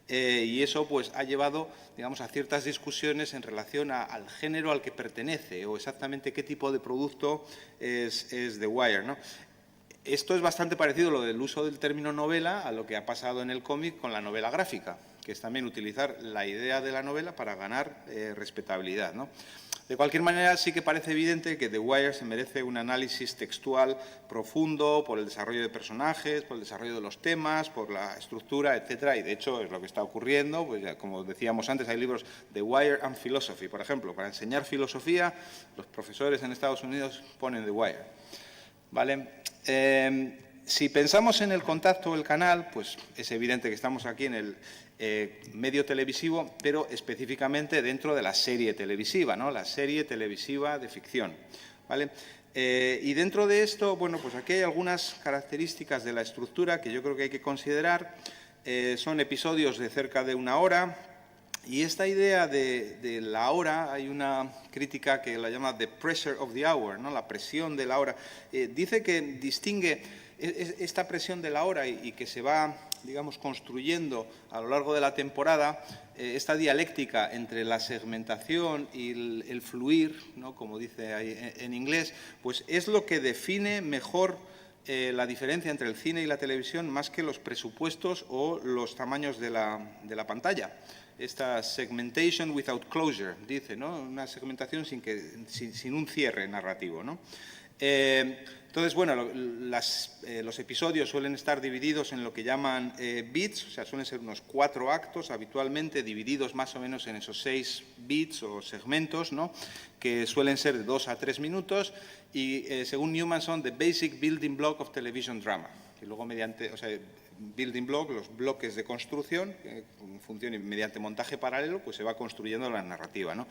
Y eso pues ha llevado, digamos, a ciertas discusiones en relación al género al que pertenece o exactamente qué tipo de producto es The Wire, ¿no? Esto es bastante parecido, lo del uso del término novela, a lo que ha pasado en el cómic con la novela gráfica, que es también utilizar la idea de la novela para ganar respetabilidad, ¿no? De cualquier manera, sí que parece evidente que The Wire se merece un análisis textual profundo por el desarrollo de personajes, por el desarrollo de los temas, por la estructura, etcétera, y de hecho es lo que está ocurriendo. Pues ya, como decíamos antes, hay libros The Wire and Philosophy, por ejemplo. Para enseñar filosofía, los profesores en Estados Unidos ponen The Wire, ¿vale? Si pensamos en el contacto del canal, pues es evidente que estamos aquí en el medio televisivo, pero específicamente dentro de la serie televisiva, ¿no? La serie televisiva de ficción, ¿vale? Y dentro de esto, bueno, pues aquí hay algunas características de la estructura que yo creo que hay que considerar. Son episodios de cerca de 1 hora, y esta idea de la hora, hay una crítica que la llama the pressure of the hour, ¿no? La presión de la hora. Dice que distingue esta presión de la hora y que se va, digamos, construyendo a lo largo de la temporada, esta dialéctica entre la segmentación y el fluir, ¿no? Como dice ahí en inglés, pues es lo que define mejor la diferencia entre el cine y la televisión, más que los presupuestos o los tamaños de la pantalla. Esta segmentation without closure, dice, ¿no? Una segmentación sin un cierre narrativo, ¿no? Entonces, bueno, los episodios suelen estar divididos en lo que llaman beats, o sea, suelen ser unos 4 actos, habitualmente divididos más o menos en esos 6 beats o segmentos, ¿no? Que suelen ser de 2 a 3 minutos y, según Newman, son the basic building block of television drama. Y luego mediante, o sea, building block, los bloques de construcción, funcionan mediante montaje paralelo, pues se va construyendo la narrativa, ¿no?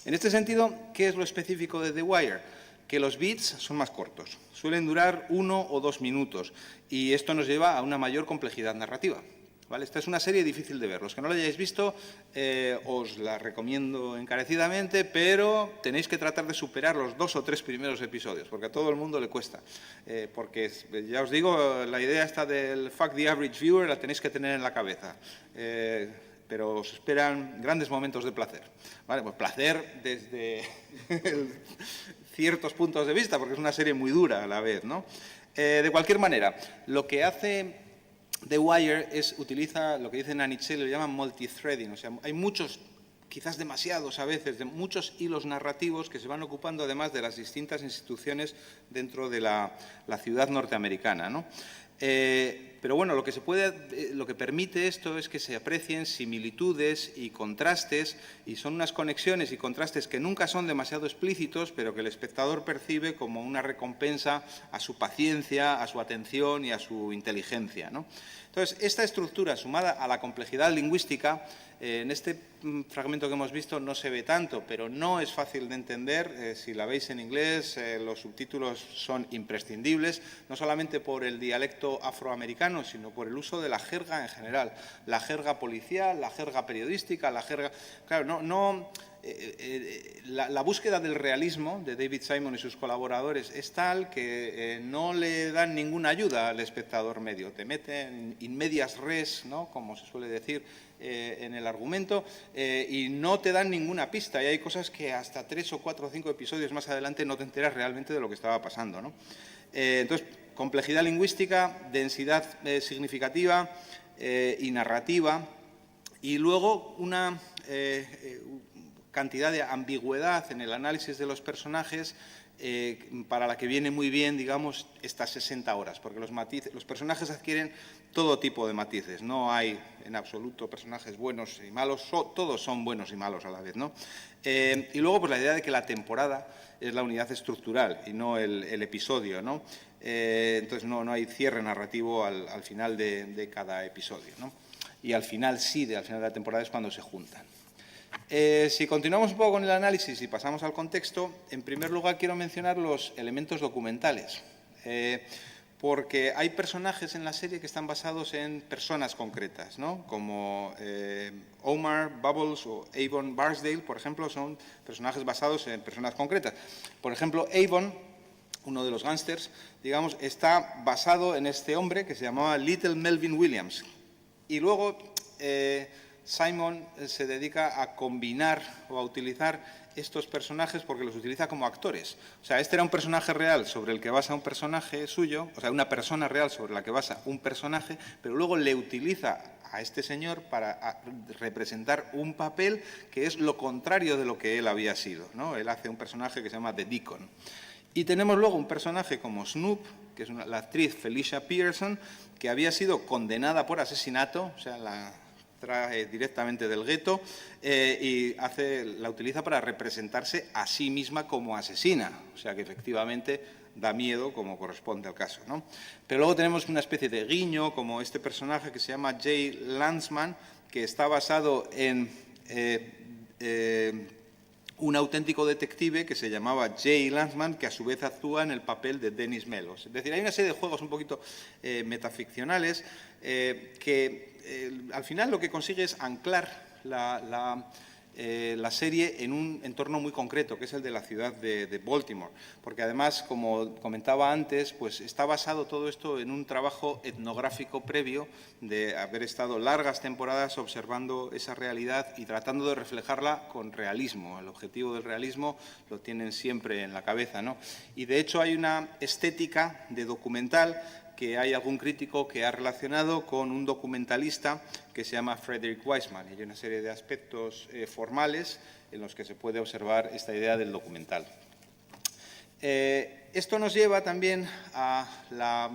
En este sentido, ¿qué es lo específico de The Wire? Que los beats son más cortos, suelen durar 1 o 2 minutos, y esto nos lleva a una mayor complejidad narrativa, ¿vale? Esta es una serie difícil de ver. Los que no la hayáis visto, os la recomiendo encarecidamente, pero tenéis que tratar de superar los 2 o 3 primeros episodios, porque a todo el mundo le cuesta. Porque, ya os digo, la idea esta del fuck the average viewer la tenéis que tener en la cabeza. Pero os esperan grandes momentos de placer, ¿vale? Pues placer desde ciertos puntos de vista, porque es una serie muy dura a la vez, ¿no? De cualquier manera, lo que hace The Wire utiliza lo que dice Nanny Shelley, lo llaman multithreading, o sea, hay muchos, quizás demasiados a veces, de muchos hilos narrativos que se van ocupando además de las distintas instituciones dentro de la ciudad norteamericana, ¿no? Pero bueno, lo que permite esto es que se aprecien similitudes y contrastes, y son unas conexiones y contrastes que nunca son demasiado explícitos, pero que el espectador percibe como una recompensa a su paciencia, a su atención y a su inteligencia, ¿no? Entonces, esta estructura, sumada a la complejidad lingüística, en este fragmento que hemos visto no se ve tanto, pero no es fácil de entender. Si la veis en inglés, los subtítulos son imprescindibles, no solamente por el dialecto afroamericano, sino por el uso de la jerga en general. La jerga policial, la jerga periodística, la jerga... Claro, la búsqueda del realismo de David Simon y sus colaboradores es tal que no le dan ninguna ayuda al espectador medio. Te meten in medias res, ¿no? Como se suele decir en el argumento, y no te dan ninguna pista. Y hay cosas que hasta 3 o 4 o 5 episodios más adelante no te enteras realmente de lo que estaba pasando, ¿no? Entonces, complejidad lingüística, densidad significativa y narrativa, y luego una cantidad de ambigüedad en el análisis de los personajes, para la que viene muy bien, digamos, estas 60 horas, porque los personajes adquieren todo tipo de matices. No hay en absoluto personajes buenos y malos, todos son buenos y malos a la vez, ¿no? Y luego, pues la idea de que la temporada es la unidad estructural y no el episodio, ¿no? Entonces no hay cierre narrativo al final de cada episodio, ¿no? Y al final al final de la temporada es cuando se juntan. Si continuamos un poco con el análisis y pasamos al contexto, en primer lugar quiero mencionar los elementos documentales. porque hay personajes en la serie que están basados en personas concretas, ¿no? Como Omar, Bubbles o Avon Barsdale, por ejemplo, son personajes basados en personas concretas. Por ejemplo, Avon, uno de los gángsters, digamos, está basado en este hombre que se llamaba Little Melvin Williams. Y luego Simon se dedica a combinar o a utilizar estos personajes porque los utiliza como actores. O sea, este era un personaje real sobre el que basa un personaje suyo, o sea, una persona real sobre la que basa un personaje, pero luego le utiliza a este señor para representar un papel que es lo contrario de lo que él había sido, ¿no? Él hace un personaje que se llama The Deacon. Y tenemos luego un personaje como Snoop, que es la actriz Felicia Pearson, que había sido condenada por asesinato, o sea, la trae directamente del gueto y la utiliza para representarse a sí misma como asesina. O sea que efectivamente da miedo, como corresponde al caso, ¿no? Pero luego tenemos una especie de guiño, como este personaje que se llama Jay Landsman, que está basado en un auténtico detective que se llamaba Jay Landsman, que a su vez actúa en el papel de Dennis Melos. Es decir, hay una serie de juegos un poquito metaficcionales que al final lo que consigue es anclar la serie en un entorno muy concreto, que es el de la ciudad de Baltimore. Porque además, como comentaba antes, pues está basado todo esto en un trabajo etnográfico previo de haber estado largas temporadas observando esa realidad y tratando de reflejarla con realismo. El objetivo del realismo lo tienen siempre en la cabeza, ¿no? Y de hecho hay una estética de documental que hay algún crítico que ha relacionado con un documentalista que se llama Frederick Wiseman. Y hay una serie de aspectos formales en los que se puede observar esta idea del documental. Esto nos lleva también a la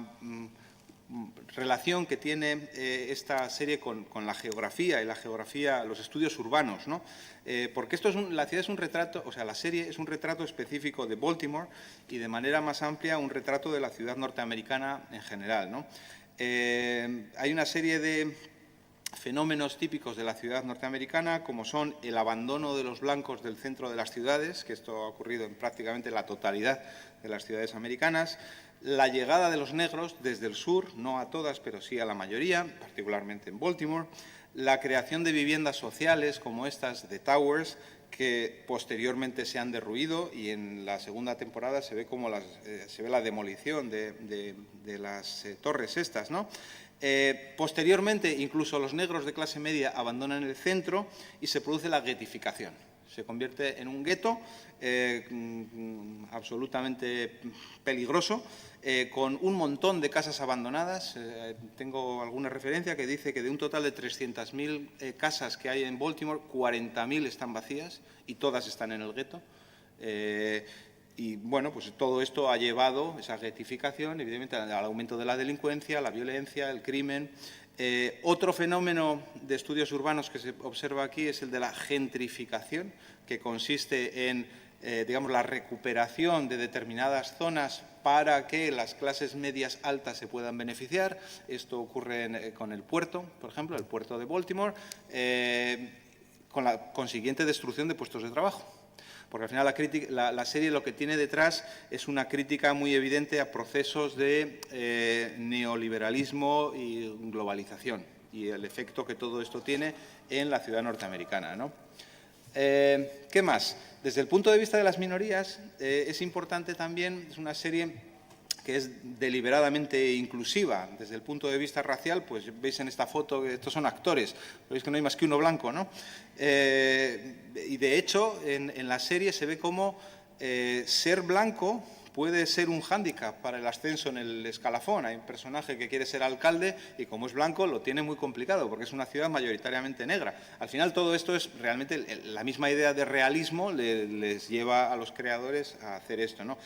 relación que tiene esta serie con la geografía y los estudios urbanos, ¿no? Porque la ciudad es un retrato, o sea, la serie es un retrato específico de Baltimore y de manera más amplia un retrato de la ciudad norteamericana en general, ¿no? Hay una serie de fenómenos típicos de la ciudad norteamericana, como son el abandono de los blancos del centro de las ciudades, que esto ha ocurrido en prácticamente la totalidad de las ciudades americanas, la llegada de los negros desde el sur, no a todas, pero sí a la mayoría, particularmente en Baltimore, la creación de viviendas sociales como estas de Towers, que posteriormente se han derruido, y en la segunda temporada se ve como se ve la demolición de las torres estas, ¿no? Posteriormente, incluso los negros de clase media abandonan el centro y se produce la guetificación. Se convierte en un gueto absolutamente peligroso, con un montón de casas abandonadas. Tengo alguna referencia que dice que de un total de 300.000 casas que hay en Baltimore, 40.000 están vacías y todas están en el gueto. Y bueno, pues todo esto ha llevado, esa getificación, evidentemente, al aumento de la delincuencia, la violencia, el crimen. Otro fenómeno de estudios urbanos que se observa aquí es el de la gentrificación, que consiste en, digamos, la recuperación de determinadas zonas para que las clases medias altas se puedan beneficiar. Esto ocurre con el puerto, por ejemplo, el puerto de Baltimore, con la consiguiente destrucción de puestos de trabajo. Porque al final la serie lo que tiene detrás es una crítica muy evidente a procesos de neoliberalismo y globalización y el efecto que todo esto tiene en la ciudad norteamericana, ¿no? ¿Qué más? Desde el punto de vista de las minorías, es importante también, es una serie que es deliberadamente inclusiva. Desde el punto de vista racial, pues veis en esta foto que estos son actores, veis que no hay más que uno blanco, ¿no? Y de hecho, en la serie se ve cómo ser blanco puede ser un hándicap para el ascenso en el escalafón. Hay un personaje que quiere ser alcalde y como es blanco lo tiene muy complicado porque es una ciudad mayoritariamente negra. Al final todo esto es realmente la misma idea de realismo les lleva a los creadores a hacer esto, ¿no?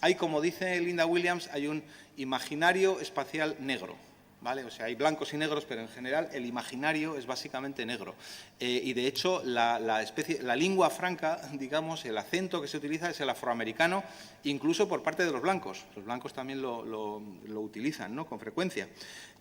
Hay, como dice Linda Williams, hay un imaginario espacial negro, ¿vale? O sea, hay blancos y negros, pero en general el imaginario es básicamente negro. Y de hecho, la lengua franca, digamos, el acento que se utiliza es el afroamericano, incluso por parte de los blancos. Los blancos también lo utilizan, ¿no?, con frecuencia.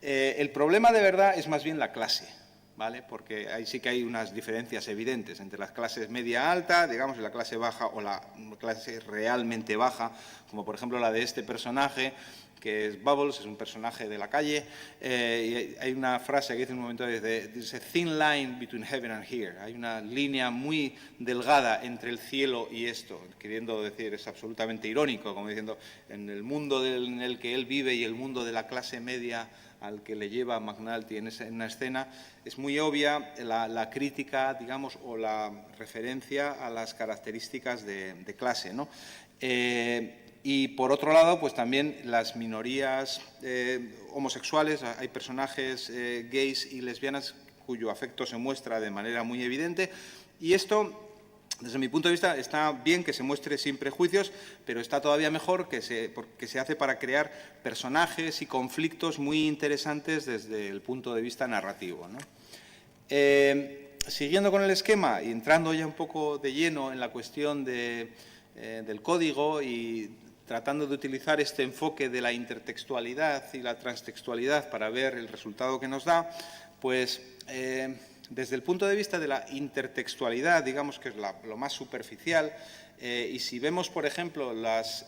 El problema de verdad es más bien la clase, ¿vale? Porque ahí sí que hay unas diferencias evidentes entre las clases media-alta, digamos, y la clase baja o la clase realmente baja, como por ejemplo la de este personaje, que es Bubbles, es un personaje de la calle, y hay una frase que dice en un momento, dice thin line between heaven and here, hay una línea muy delgada entre el cielo y esto, queriendo decir, es absolutamente irónico, como diciendo, en el mundo en el que él vive y el mundo de la clase media al que le lleva McNulty en una escena, es muy obvia la crítica, digamos, o la referencia a las características de clase, ¿no? Y por otro lado, pues también las minorías homosexuales, hay personajes gays y lesbianas cuyo afecto se muestra de manera muy evidente, y esto, desde mi punto de vista, está bien que se muestre sin prejuicios, pero está todavía mejor porque se hace para crear personajes y conflictos muy interesantes desde el punto de vista narrativo, ¿no? Siguiendo con el esquema y entrando ya un poco de lleno en la cuestión del código y tratando de utilizar este enfoque de la intertextualidad y la transtextualidad para ver el resultado que nos da, pues desde el punto de vista de la intertextualidad, digamos que es lo más superficial, y si vemos, por ejemplo, las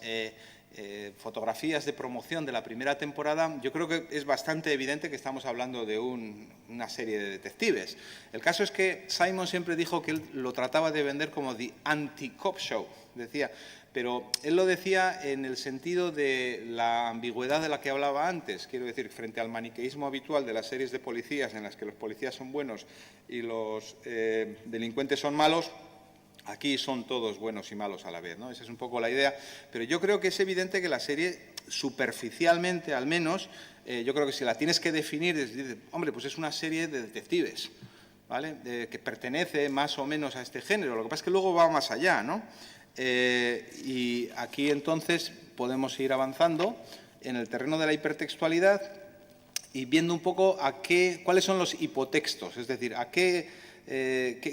fotografías de promoción de la primera temporada, yo creo que es bastante evidente que estamos hablando de una serie de detectives. El caso es que Simon siempre dijo que él lo trataba de vender como the anti-cop show, decía, pero él lo decía en el sentido de la ambigüedad de la que hablaba antes, quiero decir, frente al maniqueísmo habitual de las series de policías en las que los policías son buenos y los delincuentes son malos. Aquí son todos buenos y malos a la vez, ¿no? Esa es un poco la idea, pero yo creo que es evidente que la serie, superficialmente al menos, yo creo que si la tienes que definir, hombre, pues es una serie de detectives, ¿vale? Que pertenece más o menos a este género, lo que pasa es que luego va más allá, ¿no? Y aquí entonces podemos ir avanzando en el terreno de la hipertextualidad y viendo un poco cuáles son los hipotextos, es decir, qué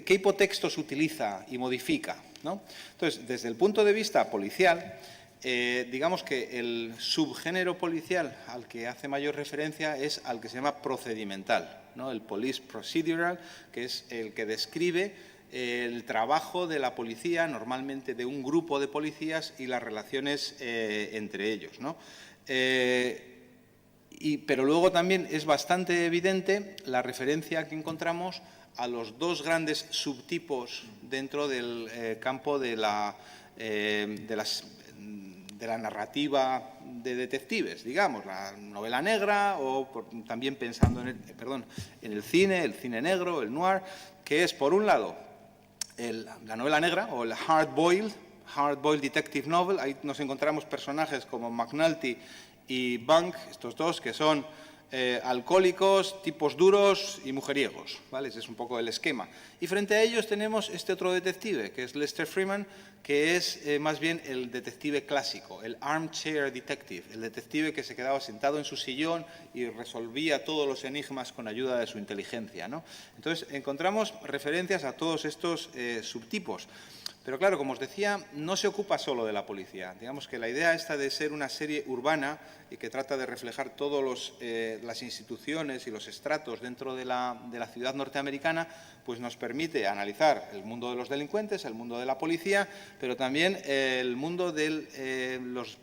hipotextos utiliza y modifica, ¿no? Entonces, desde el punto de vista policial, digamos que el subgénero policial al que hace mayor referencia es al que se llama procedimental, ¿no? El police procedural, que es el que describe el trabajo de la policía, normalmente de un grupo de policías y las relaciones entre ellos, ¿no? Pero luego también es bastante evidente la referencia que encontramos a los dos grandes subtipos dentro del campo de la narrativa de detectives, digamos, la novela negra o también pensando en el cine negro, el noir, que es, por un lado, la novela negra o el hard-boiled detective novel. Ahí nos encontramos personajes como McNulty y Bunk, estos dos que son alcohólicos, tipos duros y mujeriegos, ¿vale? Ese es un poco el esquema. Y frente a ellos tenemos este otro detective, que es Lester Freeman, que es más bien el detective clásico, el armchair detective, el detective que se quedaba sentado en su sillón y resolvía todos los enigmas con ayuda de su inteligencia, ¿no? Entonces, encontramos referencias a todos estos subtipos. Pero claro, como os decía, no se ocupa solo de la policía. Digamos que la idea esta de ser una serie urbana y que trata de reflejar todas las instituciones y los estratos dentro de la ciudad norteamericana, pues nos permite analizar el mundo de los delincuentes, el mundo de la policía, pero también el mundo de los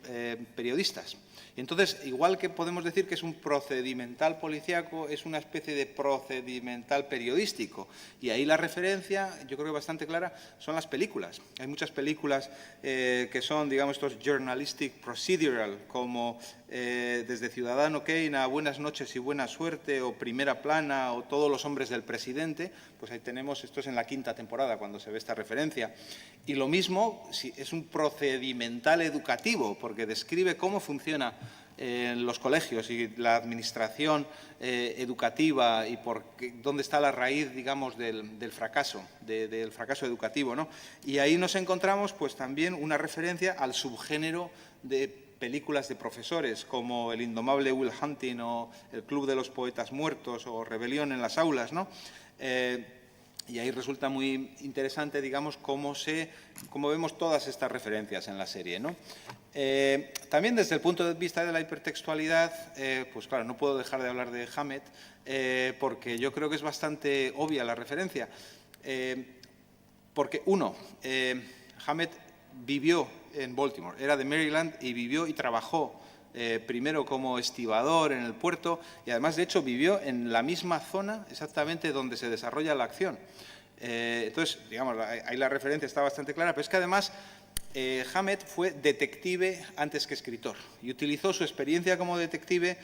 periodistas. Y entonces, igual que podemos decir que es un procedimental policíaco, es una especie de procedimental periodístico. Y ahí la referencia, yo creo que bastante clara, son las películas. Hay muchas películas que son, digamos, estos journalistic procedural, como desde Ciudadano Kane a Buenas noches y buena suerte, o Primera plana, o Todos los hombres del presidente. Pues ahí tenemos, esto es en la 5ª temporada cuando se ve esta referencia. Y lo mismo, es un procedimental educativo, porque describe cómo funciona en los colegios y la administración educativa y dónde está la raíz, digamos, del fracaso educativo, ¿no? Y ahí nos encontramos, pues, también una referencia al subgénero de películas de profesores, como El indomable Will Hunting o El club de los poetas muertos o Rebelión en las aulas, ¿no? Y ahí resulta muy interesante, digamos, cómo vemos todas estas referencias en la serie, ¿no? También desde el punto de vista de la hipertextualidad, pues claro, no puedo dejar de hablar de Hammett, porque yo creo que es bastante obvia la referencia. Porque, Hammett vivió en Baltimore, era de Maryland y vivió y trabajó primero como estibador en el puerto y además, de hecho, vivió en la misma zona exactamente donde se desarrolla la acción. Entonces, digamos, ahí la referencia está bastante clara, pero es que además Hammett fue detective antes que escritor y utilizó su experiencia como detective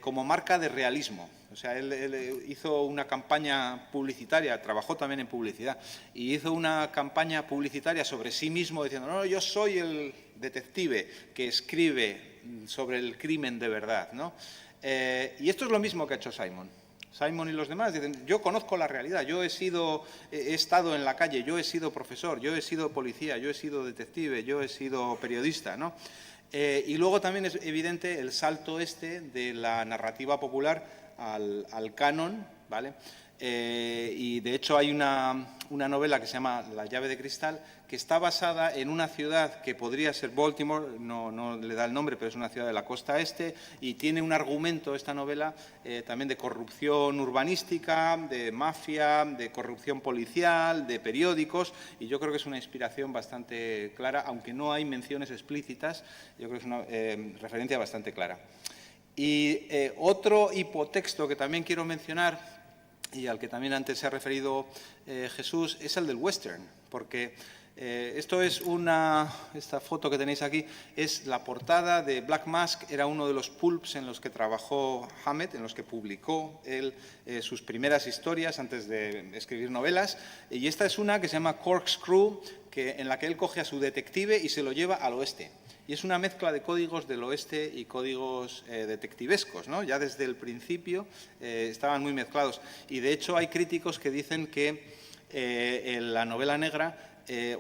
como marca de realismo. O sea, él hizo una campaña publicitaria, trabajó también en publicidad, y hizo una campaña publicitaria sobre sí mismo diciendo, no, yo soy el detective que escribe sobre el crimen de verdad, ¿no? Y esto es lo mismo que ha hecho Simon. Simon y los demás dicen, yo conozco la realidad, yo he estado en la calle, yo he sido profesor, yo he sido policía, yo he sido detective, yo he sido periodista, ¿no? Y luego también es evidente el salto de la narrativa popular al canon, ¿vale? Y de hecho hay una novela que se llama La llave de cristal, que está basada en una ciudad que podría ser Baltimore, no le da el nombre, pero es una ciudad de la costa este, y tiene un argumento, esta novela, también de corrupción urbanística, de mafia, de corrupción policial, de periódicos, y yo creo que es una inspiración bastante clara, aunque no hay menciones explícitas, yo creo que es una referencia bastante clara. Y otro hipotexto que también quiero mencionar, y al que también antes se ha referido Jesús, es el del western, porque esto es esta foto que tenéis aquí, es la portada de Black Mask, era uno de los pulps en los que trabajó Hammett, en los que publicó él sus primeras historias antes de escribir novelas, y esta es una que se llama Corkscrew, en la que él coge a su detective y se lo lleva al oeste. Y es una mezcla de códigos del oeste y códigos detectivescos, ¿no? Ya desde el principio estaban muy mezclados. Y de hecho hay críticos que dicen que la novela negra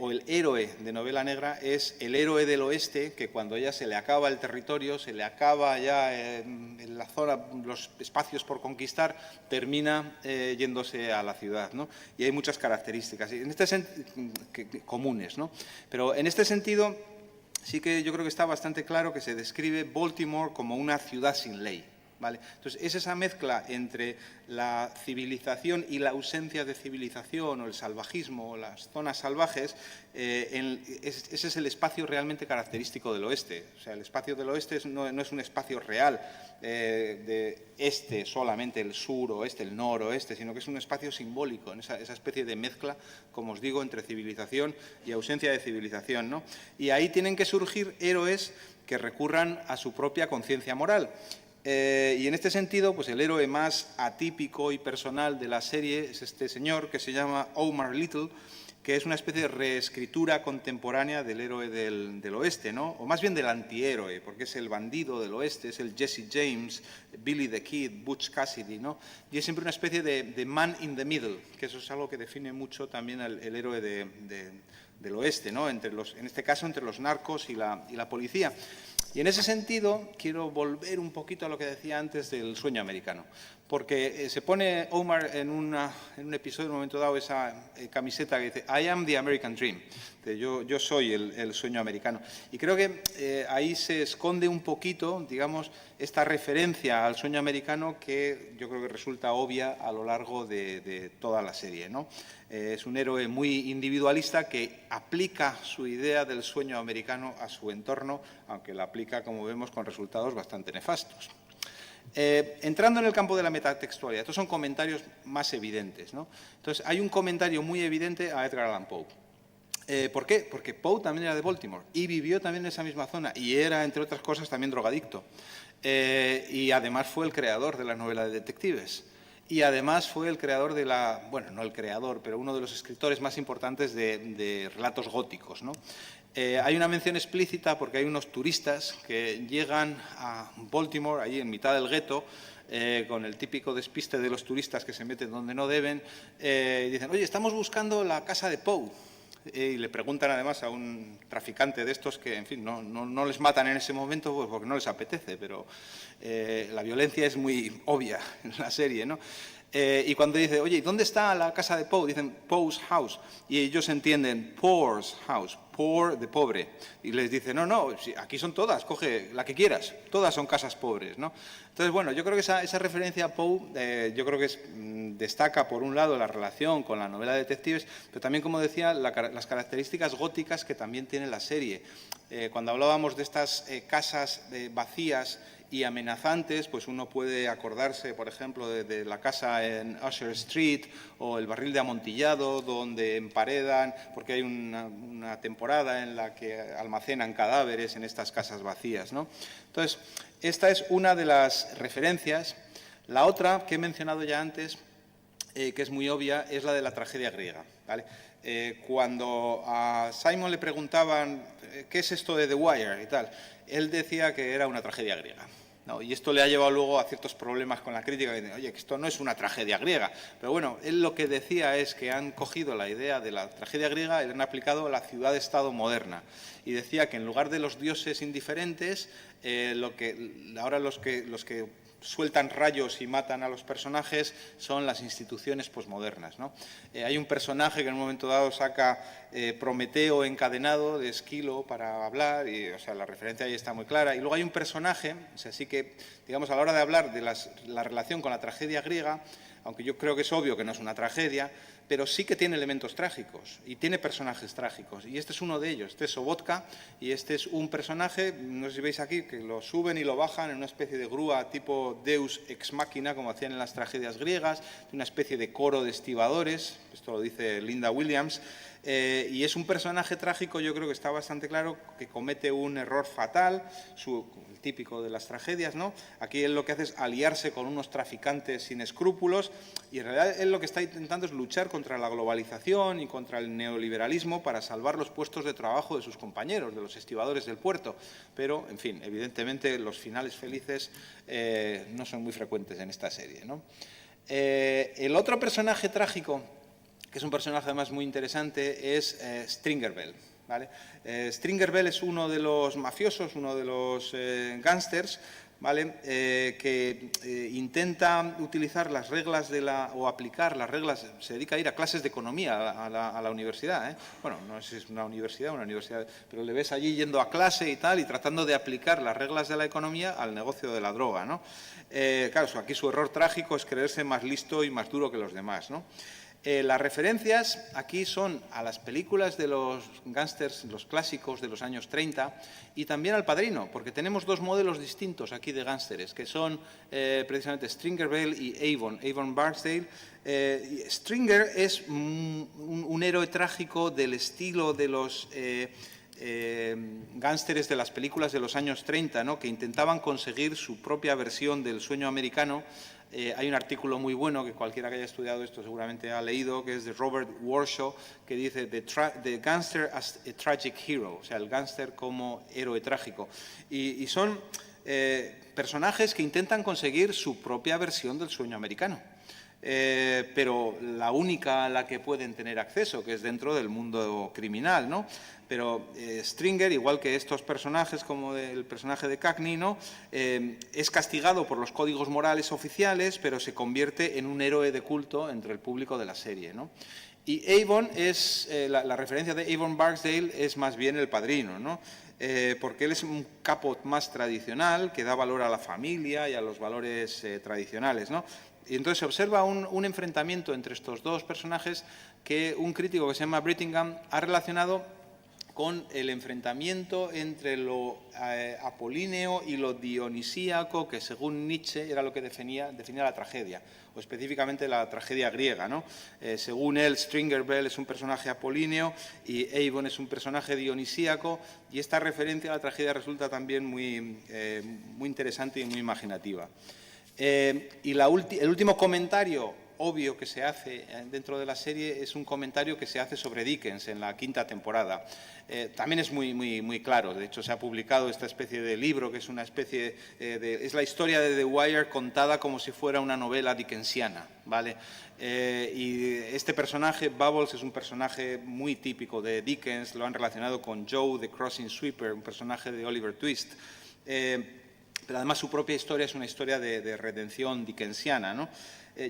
o el héroe de novela negra es el héroe del oeste que cuando ya se le acaba el territorio, se le acaba ya en la zona, los espacios por conquistar, termina yéndose a la ciudad, ¿no? Y hay muchas características en este comunes, ¿no? Pero en este sentido sí que yo creo que está bastante claro que se describe Baltimore como una ciudad sin ley, ¿vale? Entonces, es esa mezcla entre la civilización y la ausencia de civilización, o el salvajismo, o las zonas salvajes, ese es el espacio realmente característico del oeste. O sea, el espacio del oeste no es un espacio real de este solamente, el sur, oeste, el noroeste, sino que es un espacio simbólico, en esa especie de mezcla, como os digo, entre civilización y ausencia de civilización, ¿no? Y ahí tienen que surgir héroes que recurran a su propia conciencia moral. Y en este sentido, pues el héroe más atípico y personal de la serie es este señor que se llama Omar Little, que es una especie de reescritura contemporánea del héroe del oeste, ¿no? O más bien del antihéroe, porque es el bandido del oeste, es el Jesse James, Billy the Kid, Butch Cassidy, ¿no? Y es siempre una especie de man in the middle, que eso es algo que define mucho también el héroe del oeste, ¿no? En este caso, entre los narcos y la policía. Y en ese sentido, quiero volver un poquito a lo que decía antes del sueño americano, porque se pone Omar en un episodio, en un momento dado, esa camiseta que dice I am the American Dream, yo soy el sueño americano. Y creo que ahí se esconde un poquito, digamos, esta referencia al sueño americano que yo creo que resulta obvia a lo largo de toda la serie, ¿no? Es un héroe muy individualista que aplica su idea del sueño americano a su entorno, aunque la aplica, como vemos, con resultados bastante nefastos. Entrando en el campo de la metatextualidad, estos son comentarios más evidentes, ¿no? Entonces, hay un comentario muy evidente a Edgar Allan Poe. ¿Por qué? Porque Poe también era de Baltimore y vivió también en esa misma zona y era, entre otras cosas, también drogadicto. Y además fue el creador de la novela de detectives. Y además fue el creador bueno, no el creador, pero uno de los escritores más importantes de relatos góticos, ¿no? Hay una mención explícita porque hay unos turistas que llegan a Baltimore, allí en mitad del gueto, con el típico despiste de los turistas que se meten donde no deben, y dicen, oye, estamos buscando la casa de Poe. Y le preguntan además a un traficante de estos que, en fin, no les matan en ese momento pues porque no les apetece, pero la violencia es muy obvia en la serie, ¿no? Y cuando dice, oye, ¿dónde está la casa de Poe? Dicen Poe's house. Y ellos entienden Poor's house. poor de pobre. Y les dice, no, no, aquí son todas, coge la que quieras, todas son casas pobres, ¿no? Entonces, bueno, yo creo que esa referencia a Poe, yo creo que destaca, por un lado, la relación con la novela de detectives, pero también, como decía, las características góticas que también tiene la serie. Cuando hablábamos de estas casas vacías y amenazantes, pues uno puede acordarse, por ejemplo, de la casa en Usher Street o el barril de Amontillado, donde emparedan, porque hay una temporada en la que almacenan cadáveres en estas casas vacías, ¿no? Entonces, esta es una de las referencias. La otra, que he mencionado ya antes, que es muy obvia, es la de la tragedia griega, ¿vale? Cuando a Simon le preguntaban ¿qué es esto de The Wire? Y tal, él decía que era una tragedia griega. No, y esto le ha llevado luego a ciertos problemas con la crítica, que dicen, oye, que esto no es una tragedia griega. Pero bueno, él lo que decía es que han cogido la idea de la tragedia griega y la han aplicado a la ciudad-estado moderna. Y decía que en lugar de los dioses indiferentes, ahora los que sueltan rayos y matan a los personajes son las instituciones posmodernas, ¿no? Hay un personaje que en un momento dado saca Prometeo encadenado de Esquilo para hablar, y o sea, la referencia ahí está muy clara. Y luego hay un personaje, o sea, así que, digamos, a la hora de hablar de la relación con la tragedia griega, aunque yo creo que es obvio que no es una tragedia, pero sí que tiene elementos trágicos y tiene personajes trágicos. Y este es uno de ellos, este es Sobotka, y este es un personaje, no sé si veis aquí, que lo suben y lo bajan en una especie de grúa tipo Deus ex machina, como hacían en las tragedias griegas, una especie de coro de estibadores, esto lo dice Linda Williams, y es un personaje trágico, yo creo que está bastante claro, que comete un error fatal, el típico de las tragedias, ¿no? Aquí él lo que hace es aliarse con unos traficantes sin escrúpulos, y en realidad él lo que está intentando es luchar contra la globalización y contra el neoliberalismo para salvar los puestos de trabajo de sus compañeros, de los estibadores del puerto. Pero, en fin, evidentemente los finales felices no son muy frecuentes en esta serie, ¿no? El otro personaje trágico, que es un personaje además muy interesante, es Stringer Bell, ¿vale? Stringer Bell es uno de los mafiosos, uno de los gángsters, ¿vale? Que intenta utilizar las reglas o aplicar las reglas, se dedica a ir a clases de economía a la universidad, ¿eh? Bueno, no sé si es una universidad, pero le ves allí yendo a clase y tal, y tratando de aplicar las reglas de la economía al negocio de la droga, ¿no? Claro, aquí su error trágico es creerse más listo y más duro que los demás, ¿no? Las referencias aquí son a las películas de los gángsters, los clásicos de los años 30, y también al Padrino, porque tenemos dos modelos distintos aquí de gángsteres, que son precisamente Stringer Bell y Avon Barksdale. Stringer es un héroe trágico del estilo de los gángsteres de las películas de los años 30, ¿no? Que intentaban conseguir su propia versión del sueño americano. Hay un artículo muy bueno que cualquiera que haya estudiado esto seguramente ha leído, que es de Robert Warshaw, que dice The Gangster as a Tragic Hero, o sea, el gángster como héroe trágico. Y son personajes que intentan conseguir su propia versión del sueño americano. Pero la única a la que pueden tener acceso, que es dentro del mundo criminal, ¿no? Pero Stringer, igual que estos personajes, como el personaje de Cagney, ¿no? Es castigado por los códigos morales oficiales, pero se convierte en un héroe de culto entre el público de la serie, ¿no? Y Avon es, la referencia de Avon Barksdale es más bien el Padrino, ¿no? Porque él es un capo más tradicional, que da valor a la familia y a los valores tradicionales, ¿no? Y entonces se observa un enfrentamiento entre estos dos personajes que un crítico que se llama Brittingham ha relacionado con el enfrentamiento entre lo apolíneo y lo dionisíaco, que según Nietzsche era lo que definía la tragedia, o específicamente la tragedia griega, ¿no? Según él, Stringer Bell es un personaje apolíneo y Avon es un personaje dionisíaco, y esta referencia a la tragedia resulta también muy interesante y muy imaginativa. Y el último comentario obvio que se hace dentro de la serie es un comentario que se hace sobre Dickens en la 5ª temporada. También es muy claro. De hecho, se ha publicado esta especie de libro que es una especie es la historia de The Wire contada como si fuera una novela dickensiana, ¿vale? Y este personaje, Bubbles, es un personaje muy típico de Dickens. Lo han relacionado con Joe, the Crossing Sweeper, un personaje de Oliver Twist. pero además su propia historia es una historia de redención dickensiana, ¿no?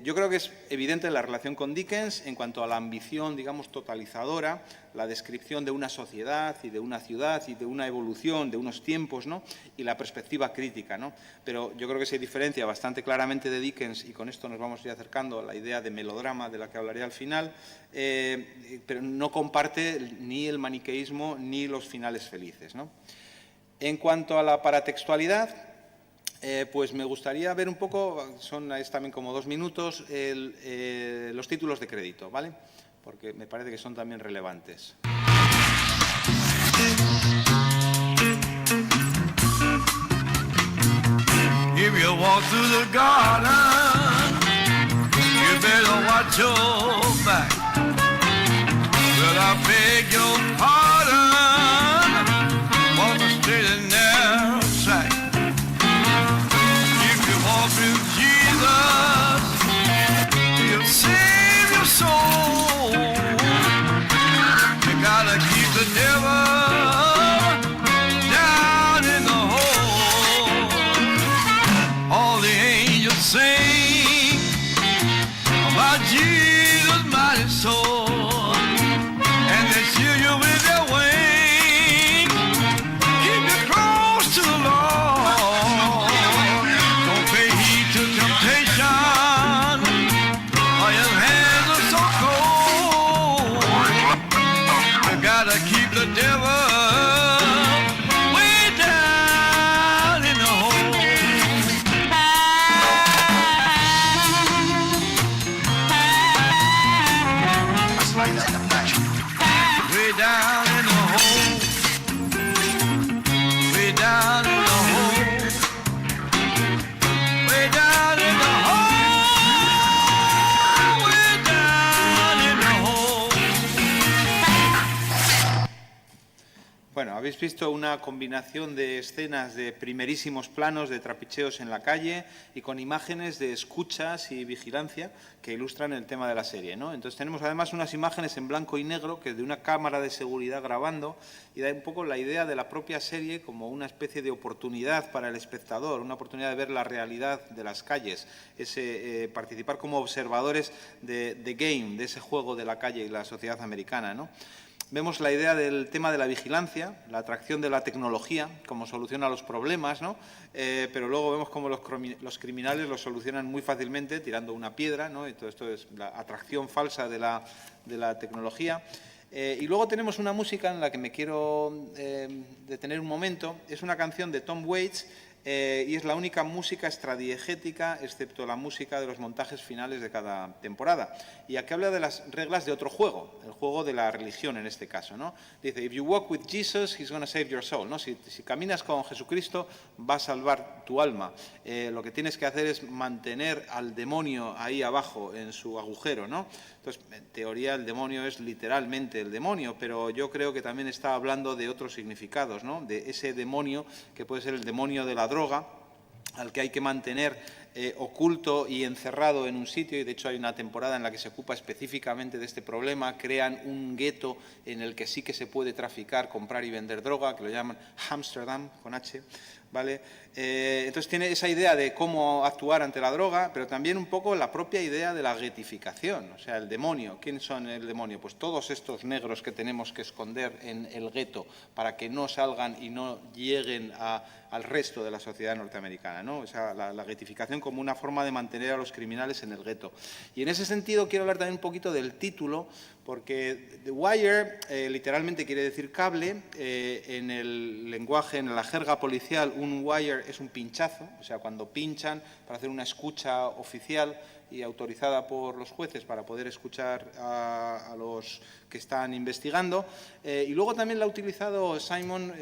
Yo creo que es evidente la relación con Dickens en cuanto a la ambición, digamos, totalizadora, la descripción de una sociedad y de una ciudad y de una evolución, de unos tiempos, ¿no? Y la perspectiva crítica, ¿no? Pero yo creo que se diferencia bastante claramente de Dickens, y con esto nos vamos a ir acercando a la idea de melodrama de la que hablaré al final, pero no comparte ni el maniqueísmo ni los finales felices, ¿no? En cuanto a la paratextualidad, pues me gustaría ver un poco, es también como 2 minutos, los títulos de crédito, ¿vale? Porque me parece que son también relevantes. If you walk through the garden, you better watch your back. Well, I beg your pardon, walk a straight and narrow track. With Jesus, He'll save your soul. You gotta keep the devil down in the hole. All the angels sing about Jesus' mighty soul, and they shield you with their wings, keep you close to the Lord. The devil way down in the hole. Way down in the hole. Way down in the hole. Way down in the hole. Way down in the hole. Bueno, habéis visto una combinación de escenas de primerísimos planos, de trapicheos en la calle y con imágenes de escuchas y vigilancia que ilustran el tema de la serie, ¿no? Entonces tenemos además unas imágenes en blanco y negro que de una cámara de seguridad grabando, y da un poco la idea de la propia serie como una especie de oportunidad para el espectador, una oportunidad de ver la realidad de las calles, participar como observadores de game, de ese juego de la calle y la sociedad americana, ¿no? Vemos la idea del tema de la vigilancia, la atracción de la tecnología como solución a los problemas, ¿no? Pero luego vemos cómo los criminales lo solucionan muy fácilmente tirando una piedra, ¿no? Y todo esto es la atracción falsa de la tecnología. Y luego tenemos una música en la que me quiero detener un momento. Es una canción de Tom Waits, y es la única música extradiegética, excepto la música de los montajes finales de cada temporada. Y aquí habla de las reglas de otro juego, el juego de la religión en este caso, ¿no? Dice, if you walk with Jesus, he's going to save your soul, ¿no? Si caminas con Jesucristo, va a salvar tu alma. Lo que tienes que hacer es mantener al demonio ahí abajo, en su agujero, ¿no? Entonces, en teoría, el demonio es literalmente el demonio, pero yo creo que también está hablando de otros significados, ¿no? De ese demonio que puede ser el demonio de la droga, al que hay que mantener oculto y encerrado en un sitio, y de hecho hay una temporada en la que se ocupa específicamente de este problema. Crean un gueto en el que sí que se puede traficar, comprar y vender droga, que lo llaman Amsterdam, con H, ¿vale? Entonces tiene esa idea de cómo actuar ante la droga, pero también un poco la propia idea de la guetificación, o sea, el demonio. ¿Quiénes son el demonio? Pues todos estos negros que tenemos que esconder en el gueto para que no salgan y no lleguen al resto de la sociedad norteamericana, ¿no? O sea, la guetificación como una forma de mantener a los criminales en el gueto. Y en ese sentido quiero hablar también un poquito del título, porque The Wire literalmente quiere decir cable. En el lenguaje, en la jerga policial, un wire es un pinchazo, o sea, cuando pinchan para hacer una escucha oficial y autorizada por los jueces para poder escuchar a los que están investigando. Y luego también la ha utilizado Simon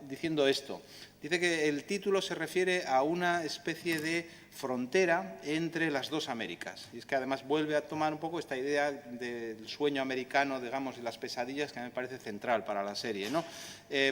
diciendo esto. Dice que el título se refiere a una especie de frontera entre las dos Américas. Y es que además vuelve a tomar un poco esta idea del sueño americano, digamos, y las pesadillas, que me parece central para la serie, ¿no?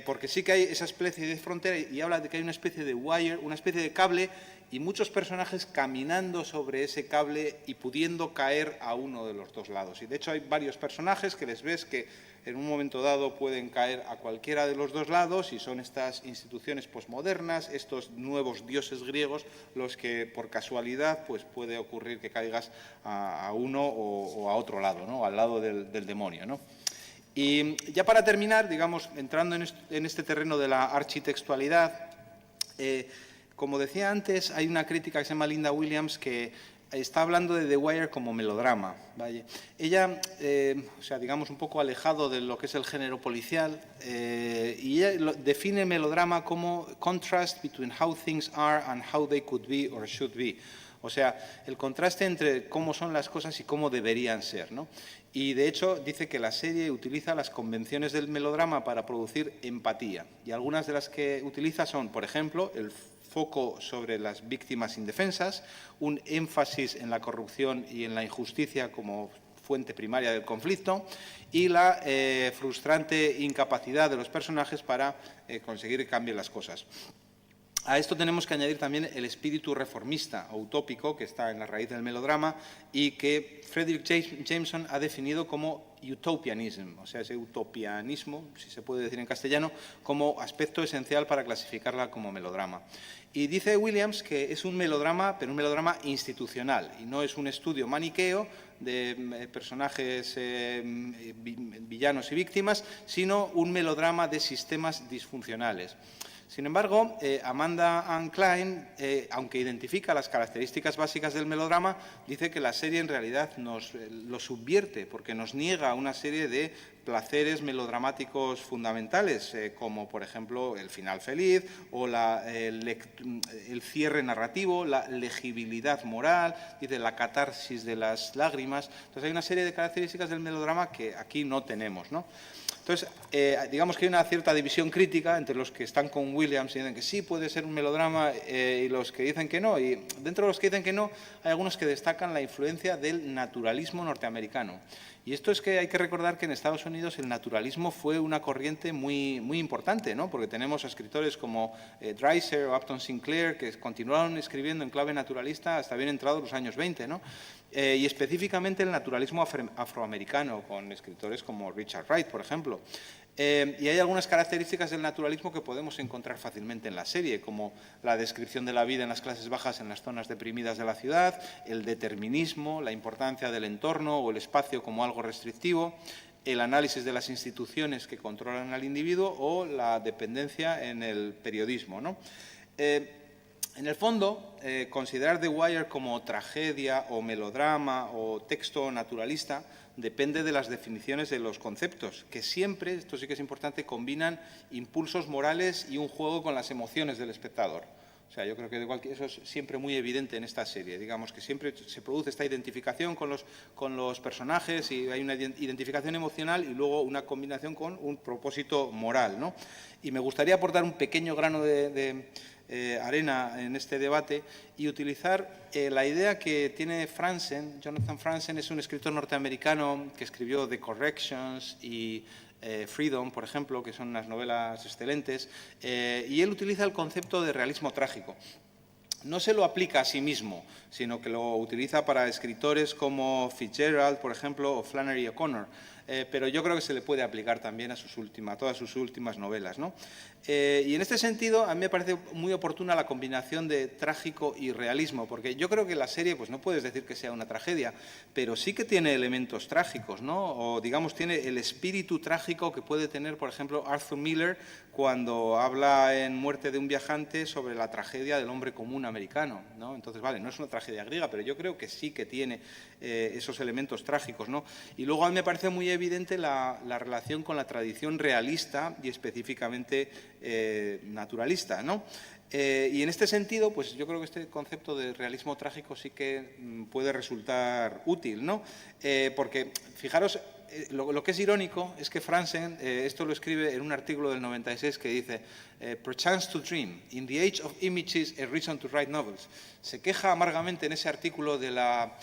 Porque sí que hay esa especie de frontera, y habla de que hay una especie de wire, una especie de cable, y muchos personajes caminando sobre ese cable y pudiendo caer a uno de los dos lados. Y de hecho hay varios personajes que les ves que en un momento dado pueden caer a cualquiera de los dos lados y son estas instituciones posmodernas, estos nuevos dioses griegos, los que por casualidad pues puede ocurrir que caigas a uno o a otro lado, ¿no? Al lado del demonio, ¿no? Y ya para terminar, digamos, entrando en este terreno de la architextualidad, como decía antes, hay una crítica que se llama Linda Williams que está hablando de The Wire como melodrama, ¿vale? Ella, o sea, digamos, un poco alejado de lo que es el género policial, y ella define melodrama como contrast between how things are and how they could be or should be. O sea, el contraste entre cómo son las cosas y cómo deberían ser, ¿no? Y, de hecho, dice que la serie utiliza las convenciones del melodrama para producir empatía. Y algunas de las que utiliza son, por ejemplo, el foco sobre las víctimas indefensas, un énfasis en la corrupción y en la injusticia como fuente primaria del conflicto y la frustrante incapacidad de los personajes para conseguir que cambien las cosas. A esto tenemos que añadir también el espíritu reformista o utópico que está en la raíz del melodrama y que Fredric Jameson ha definido como utopianism, o sea, ese utopianismo, si se puede decir en castellano, como aspecto esencial para clasificarla como melodrama. Y dice Williams que es un melodrama, pero un melodrama institucional, y no es un estudio maniqueo de personajes villanos y víctimas, sino un melodrama de sistemas disfuncionales. Sin embargo, Amanda Ann Klein, aunque identifica las características básicas del melodrama, dice que la serie en realidad lo subvierte porque nos niega una serie de placeres melodramáticos fundamentales, como por ejemplo el final feliz o el cierre narrativo, la legibilidad moral, dice la catarsis de las lágrimas. Entonces hay una serie de características del melodrama que aquí no tenemos, ¿no? Entonces, digamos que hay una cierta división crítica entre los que están con Williams y dicen que sí puede ser un melodrama y los que dicen que no. Y dentro de los que dicen que no, hay algunos que destacan la influencia del naturalismo norteamericano. Y esto es que hay que recordar que en Estados Unidos el naturalismo fue una corriente muy importante, ¿no? Porque tenemos a escritores como Dreiser o Upton Sinclair que continuaron escribiendo en clave naturalista hasta bien entrados los años 20, ¿no? Y específicamente el naturalismo afroamericano, con escritores como Richard Wright, por ejemplo. Y hay algunas características del naturalismo que podemos encontrar fácilmente en la serie, como la descripción de la vida en las clases bajas en las zonas deprimidas de la ciudad, el determinismo, la importancia del entorno o el espacio como algo restrictivo, el análisis de las instituciones que controlan al individuo o la dependencia en el periodismo, ¿no? En el fondo, considerar The Wire como tragedia o melodrama o texto naturalista depende de las definiciones de los conceptos, que siempre, esto sí que es importante, combinan impulsos morales y un juego con las emociones del espectador. O sea, yo creo que eso es siempre muy evidente en esta serie. Digamos que siempre se produce esta identificación con los personajes y hay una identificación emocional y luego una combinación con un propósito moral, ¿no? Y me gustaría aportar un pequeño grano de arena en este debate y utilizar la idea que tiene Franzen. Jonathan Franzen es un escritor norteamericano que escribió The Corrections y Freedom, por ejemplo, que son unas novelas excelentes, y él utiliza el concepto de realismo trágico. No se lo aplica a sí mismo, sino que lo utiliza para escritores como Fitzgerald, por ejemplo, o Flannery O'Connor, pero yo creo que se le puede aplicar también a todas sus últimas novelas, ¿no? Y en este sentido, a mí me parece muy oportuna la combinación de trágico y realismo, porque yo creo que la serie, pues no puedes decir que sea una tragedia, pero sí que tiene elementos trágicos, ¿no? O, digamos, tiene el espíritu trágico que puede tener, por ejemplo, Arthur Miller cuando habla en Muerte de un viajante sobre la tragedia del hombre común americano, ¿no? Entonces, vale, no es una tragedia griega, pero yo creo que sí que tiene esos elementos trágicos, ¿no? Y luego a mí me parece muy evidente la relación con la tradición realista y específicamente naturalista, ¿no? Y en este sentido, pues yo creo que este concepto de realismo trágico sí que puede resultar útil, ¿no? Porque, fijaros, lo que es irónico es que Franzen esto lo escribe en un artículo del 96 que dice "Perchance to dream, in the age of images, a reason to write novels". Se queja amargamente en ese artículo de la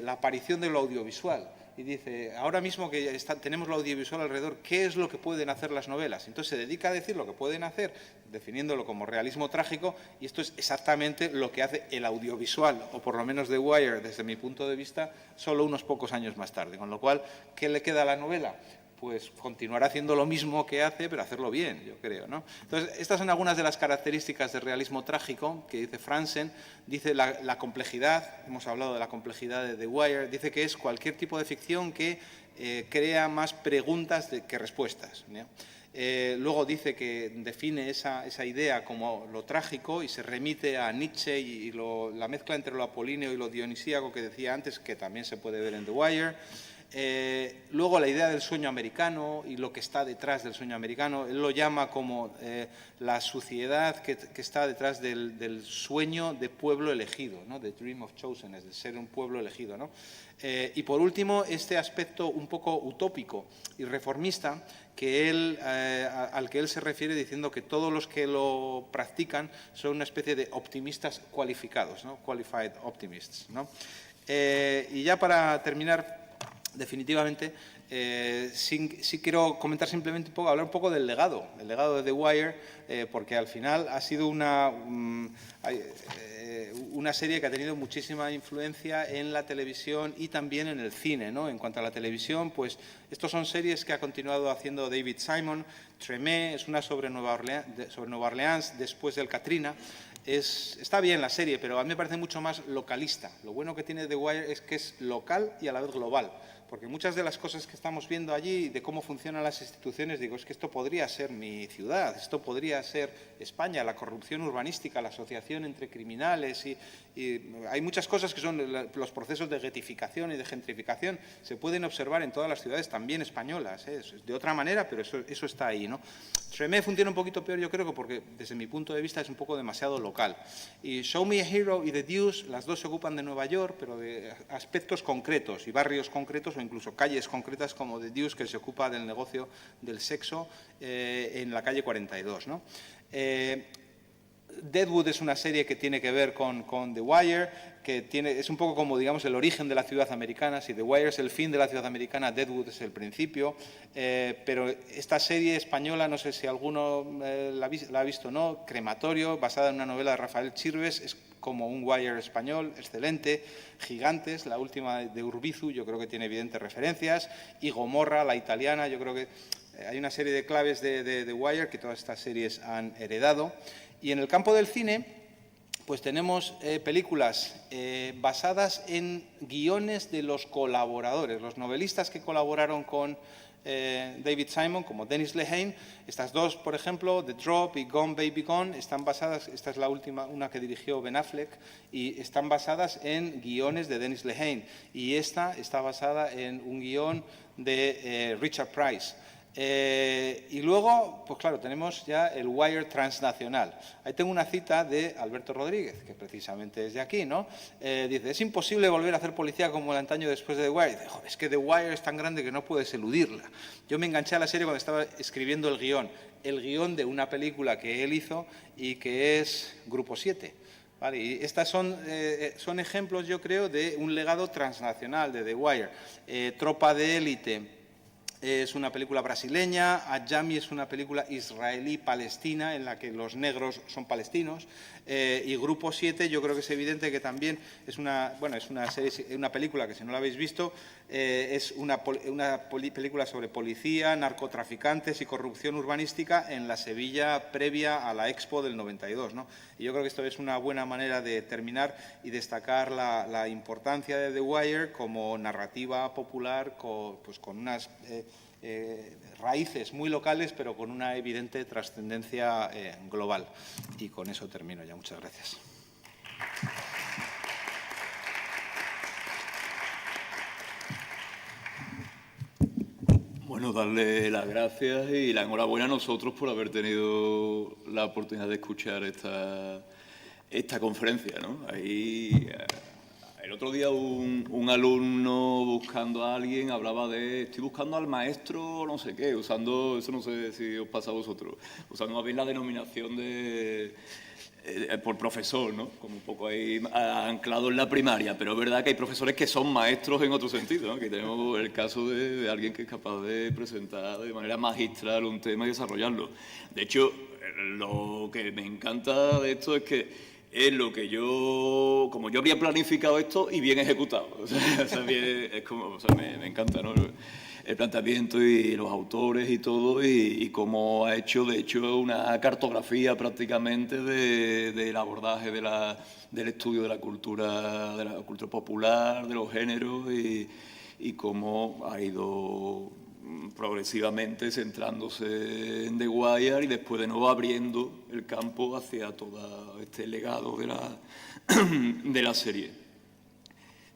aparición de lo audiovisual. Y dice, ahora mismo que tenemos lo audiovisual alrededor, ¿qué es lo que pueden hacer las novelas? Entonces se dedica a decir lo que pueden hacer, definiéndolo como realismo trágico, y esto es exactamente lo que hace el audiovisual, o por lo menos The Wire, desde mi punto de vista, solo unos pocos años más tarde. Con lo cual, ¿qué le queda a la novela? pues continuará haciendo lo mismo que hace, pero hacerlo bien, yo creo, ¿no? Entonces, estas son algunas de las características del realismo trágico que dice Franzen. Dice la complejidad, hemos hablado de la complejidad de The Wire, dice que es cualquier tipo de ficción que crea más preguntas que respuestas, ¿no? Luego dice que define esa idea como lo trágico y se remite a Nietzsche y la mezcla entre lo apolíneo y lo dionisíaco que decía antes, que también se puede ver en The Wire. Luego la idea del sueño americano y lo que está detrás del sueño americano, él lo llama como la suciedad que está detrás del sueño de pueblo elegido, ¿no? The Dream of Chosen, es de ser un pueblo elegido, ¿no? Y por último, este aspecto un poco utópico y reformista que al que él se refiere diciendo que todos los que lo practican son una especie de optimistas cualificados, ¿no? Qualified optimists, ¿no? Y ya para terminar, definitivamente, sí quiero comentar simplemente hablar un poco del legado de The Wire, porque al final ha sido una serie que ha tenido muchísima influencia en la televisión y también en el cine, ¿no? En cuanto a la televisión, pues estos son series que ha continuado haciendo David Simon. Tremé es una sobre Nueva Orleans después del Katrina. Está bien la serie, pero a mí me parece mucho más localista. Lo bueno que tiene The Wire es que es local y a la vez global, porque muchas de las cosas que estamos viendo allí, de cómo funcionan las instituciones, digo, es que esto podría ser mi ciudad, esto podría ser España, la corrupción urbanística, la asociación entre criminales y hay muchas cosas que son los procesos de getificación y de gentrificación, se pueden observar en todas las ciudades, también españolas, de otra manera, pero eso está ahí, ¿no? Tremé funciona un poquito peor, yo creo, que porque desde mi punto de vista es un poco demasiado local. Y Show Me a Hero y The Deuce, las dos se ocupan de Nueva York, pero de aspectos concretos y barrios concretos o incluso calles concretas, como The Deuce, que se ocupa del negocio del sexo en la calle 42, ¿no? Deadwood es una serie que tiene que ver con The Wire, que es un poco como, digamos, el origen de la ciudad americana. Si The Wire es el fin de la ciudad americana, Deadwood es el principio. Pero esta serie española, no sé si alguno la ha visto o no, Crematorio, basada en una novela de Rafael Chirves, es como un Wire español, excelente. Gigantes, la última de Urbizu, yo creo que tiene evidentes referencias. Y Gomorra, la italiana, yo creo que hay una serie de claves de The Wire que todas estas series han heredado. Y en el campo del cine, pues tenemos películas basadas en guiones de los colaboradores, los novelistas que colaboraron con David Simon, como Dennis Lehane. Estas dos, por ejemplo, The Drop y Gone Baby Gone, están basadas, esta es la última, una que dirigió Ben Affleck, y están basadas en guiones de Dennis Lehane. Y esta está basada en un guión de Richard Price. Y luego, pues claro, tenemos ya el Wire transnacional. Ahí tengo una cita de Alberto Rodríguez, que precisamente es de aquí, ¿no? Dice, es imposible volver a hacer policía como el antaño después de The Wire. Dice, joder, es que The Wire es tan grande que no puedes eludirla. Yo me enganché a la serie cuando estaba escribiendo el guión de una película que él hizo y que es Grupo 7. Vale, y estas son ejemplos, yo creo, de un legado transnacional de The Wire. Tropa de élite es una película brasileña, Ajami es una película israelí-palestina en la que los negros son palestinos, y Grupo 7 yo creo que es evidente que también es una película que, si no la habéis visto, es una película sobre policía, narcotraficantes y corrupción urbanística en la Sevilla previa a la Expo del 92, ¿no? Y yo creo que esto es una buena manera de terminar y destacar la importancia de The Wire como narrativa popular con unas raíces muy locales, pero con una evidente trascendencia global. Y con eso termino ya. Muchas gracias. Bueno, darle las gracias y la enhorabuena a nosotros por haber tenido la oportunidad de escuchar esta conferencia, ¿no? Ahí, el otro día un alumno buscando a alguien hablaba de estoy buscando al maestro no sé qué, usando, eso no sé si os pasa a vosotros, usando más bien la denominación por profesor, ¿no? Como un poco ahí anclado en la primaria, pero es verdad que hay profesores que son maestros en otro sentido, ¿no? Aquí tenemos el caso de alguien que es capaz de presentar de manera magistral un tema y desarrollarlo. De hecho, lo que me encanta de esto es que es lo que como yo había planificado esto y bien ejecutado. O sea, bien, es como, o sea, me encanta, ¿no? el planteamiento y los autores y todo, y cómo ha hecho, de hecho, una cartografía prácticamente del abordaje del estudio de la cultura popular, de los géneros, y cómo ha ido progresivamente centrándose en The Wire y después de nuevo abriendo el campo hacia todo este legado de la serie.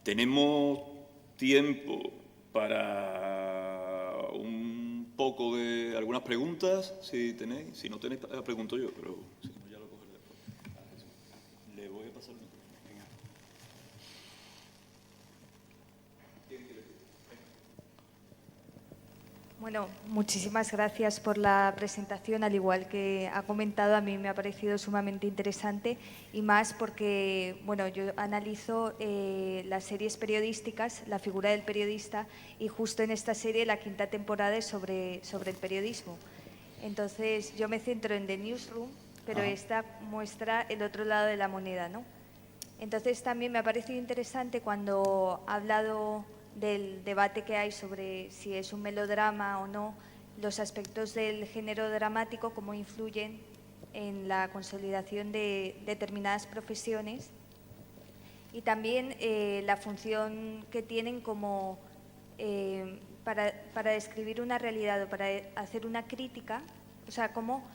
Tenemos tiempo para un poco de algunas preguntas, si tenéis. Si no tenéis, pregunto yo, pero si no, ya lo cogeré después. Le voy a pasar el micrófono. Venga. Bueno, muchísimas gracias por la presentación. Al igual que ha comentado, a mí me ha parecido sumamente interesante, y más porque, bueno, yo analizo las series periodísticas, la figura del periodista, y justo en esta serie la 5ª temporada es sobre el periodismo. Entonces, yo me centro en The Newsroom, pero esta muestra el otro lado de la moneda, ¿no? Entonces, también me ha parecido interesante cuando ha hablado del debate que hay sobre si es un melodrama o no, los aspectos del género dramático, cómo influyen en la consolidación de determinadas profesiones, y también la función que tienen como para describir una realidad o para hacer una crítica, o sea, cómo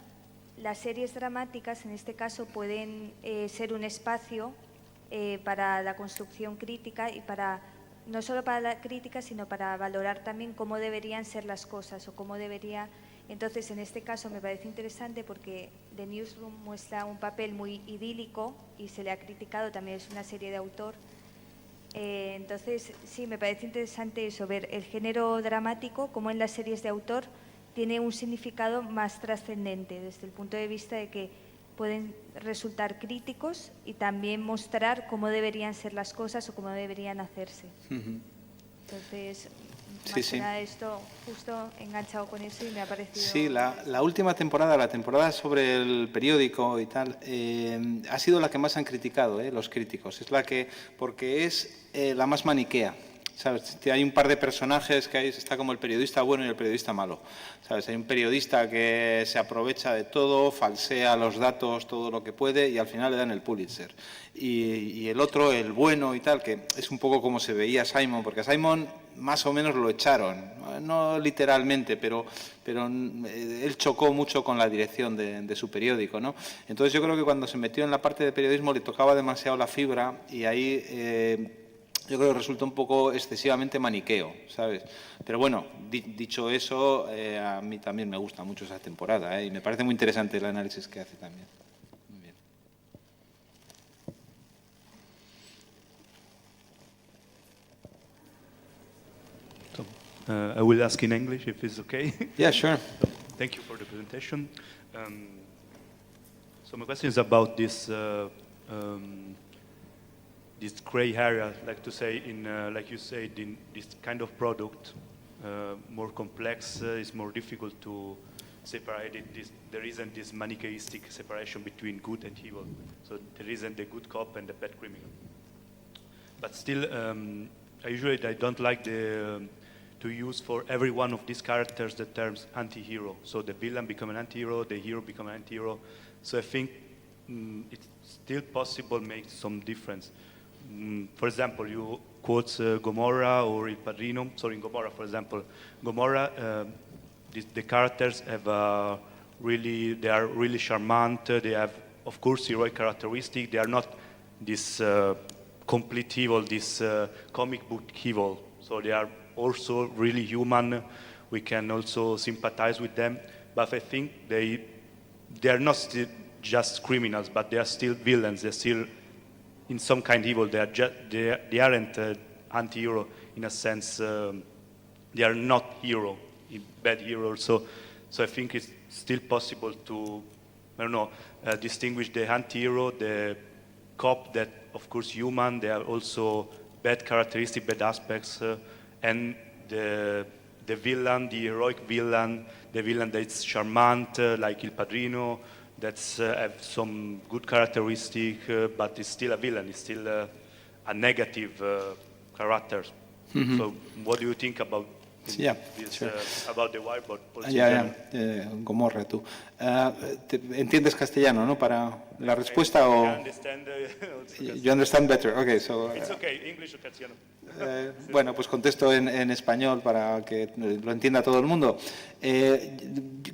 las series dramáticas en este caso pueden ser un espacio para la construcción crítica y no solo para la crítica, sino para valorar también cómo deberían ser las cosas o cómo debería. Entonces, en este caso me parece interesante porque The Newsroom muestra un papel muy idílico y se le ha criticado, también es una serie de autor. Entonces, sí, me parece interesante eso, ver el género dramático como en las series de autor tiene un significado más trascendente desde el punto de vista de que pueden resultar críticos y también mostrar cómo deberían ser las cosas o cómo deberían hacerse. Entonces, más que nada esto, justo enganchado con eso, y me ha parecido... Sí, la última temporada, la temporada sobre el periódico y tal, ha sido la que más han criticado, los críticos. Es la que, porque es la más maniquea. ¿Sabes? Hay un par de personajes que ahí está como el periodista bueno y el periodista malo. ¿Sabes? Hay un periodista que se aprovecha de todo, falsea los datos, todo lo que puede, y al final le dan el Pulitzer. Y el otro, el bueno y tal, que es un poco como se veía Simon, porque a Simon más o menos lo echaron, no literalmente, pero él chocó mucho con la dirección de su periódico, ¿no? Entonces yo creo que cuando se metió en la parte de periodismo le tocaba demasiado la fibra, y ahí... yo creo que resulta un poco excesivamente maniqueo, ¿sabes? Pero bueno, dicho eso, a mí también me gusta mucho esa temporada, y me parece muy interesante el análisis que hace también. Muy bien. So, I will ask in English if it's okay. Yeah, sure. Thank you for the presentation. So my question is about this this gray area, like to say, like you said, in this kind of product, more complex, is more difficult to separate it. There isn't this manichaeistic separation between good and evil. So there isn't the good cop and the bad criminal. But still, I don't like to use for every one of these characters the terms anti-hero. So the villain become an anti-hero, the hero become an anti-hero. So I think it's still possible to make some difference. For example, you quote Gomorrah or Il Padrino. Sorry, in Gomorrah, for example, Gomorrah, the characters have they are really charmant. They have, of course, heroic characteristics. They are not this complete evil, this comic book evil. So they are also really human. We can also sympathize with them. But I think they are not just criminals, but they are still villains. They're still in some kind evil. They aren't anti-hero in a sense. They are not hero, bad heroes. So I think it's still possible to, distinguish the anti-hero, the cop that, of course, human. They are also bad characteristics, bad aspects, and the villain, the heroic villain, the villain that's charmant, like Il Padrino, that's have some good characteristic, but is still a villain. It's still a negative character. Mm-hmm. So, what do you think about Yeah, this, sure. about the Wire, but also Gomorra, tú. ¿Entiendes castellano, no, para la respuesta o...? I understand, You understand better, okay, so... It's okay, English o castellano. Bueno, pues contesto en español para que lo entienda todo el mundo.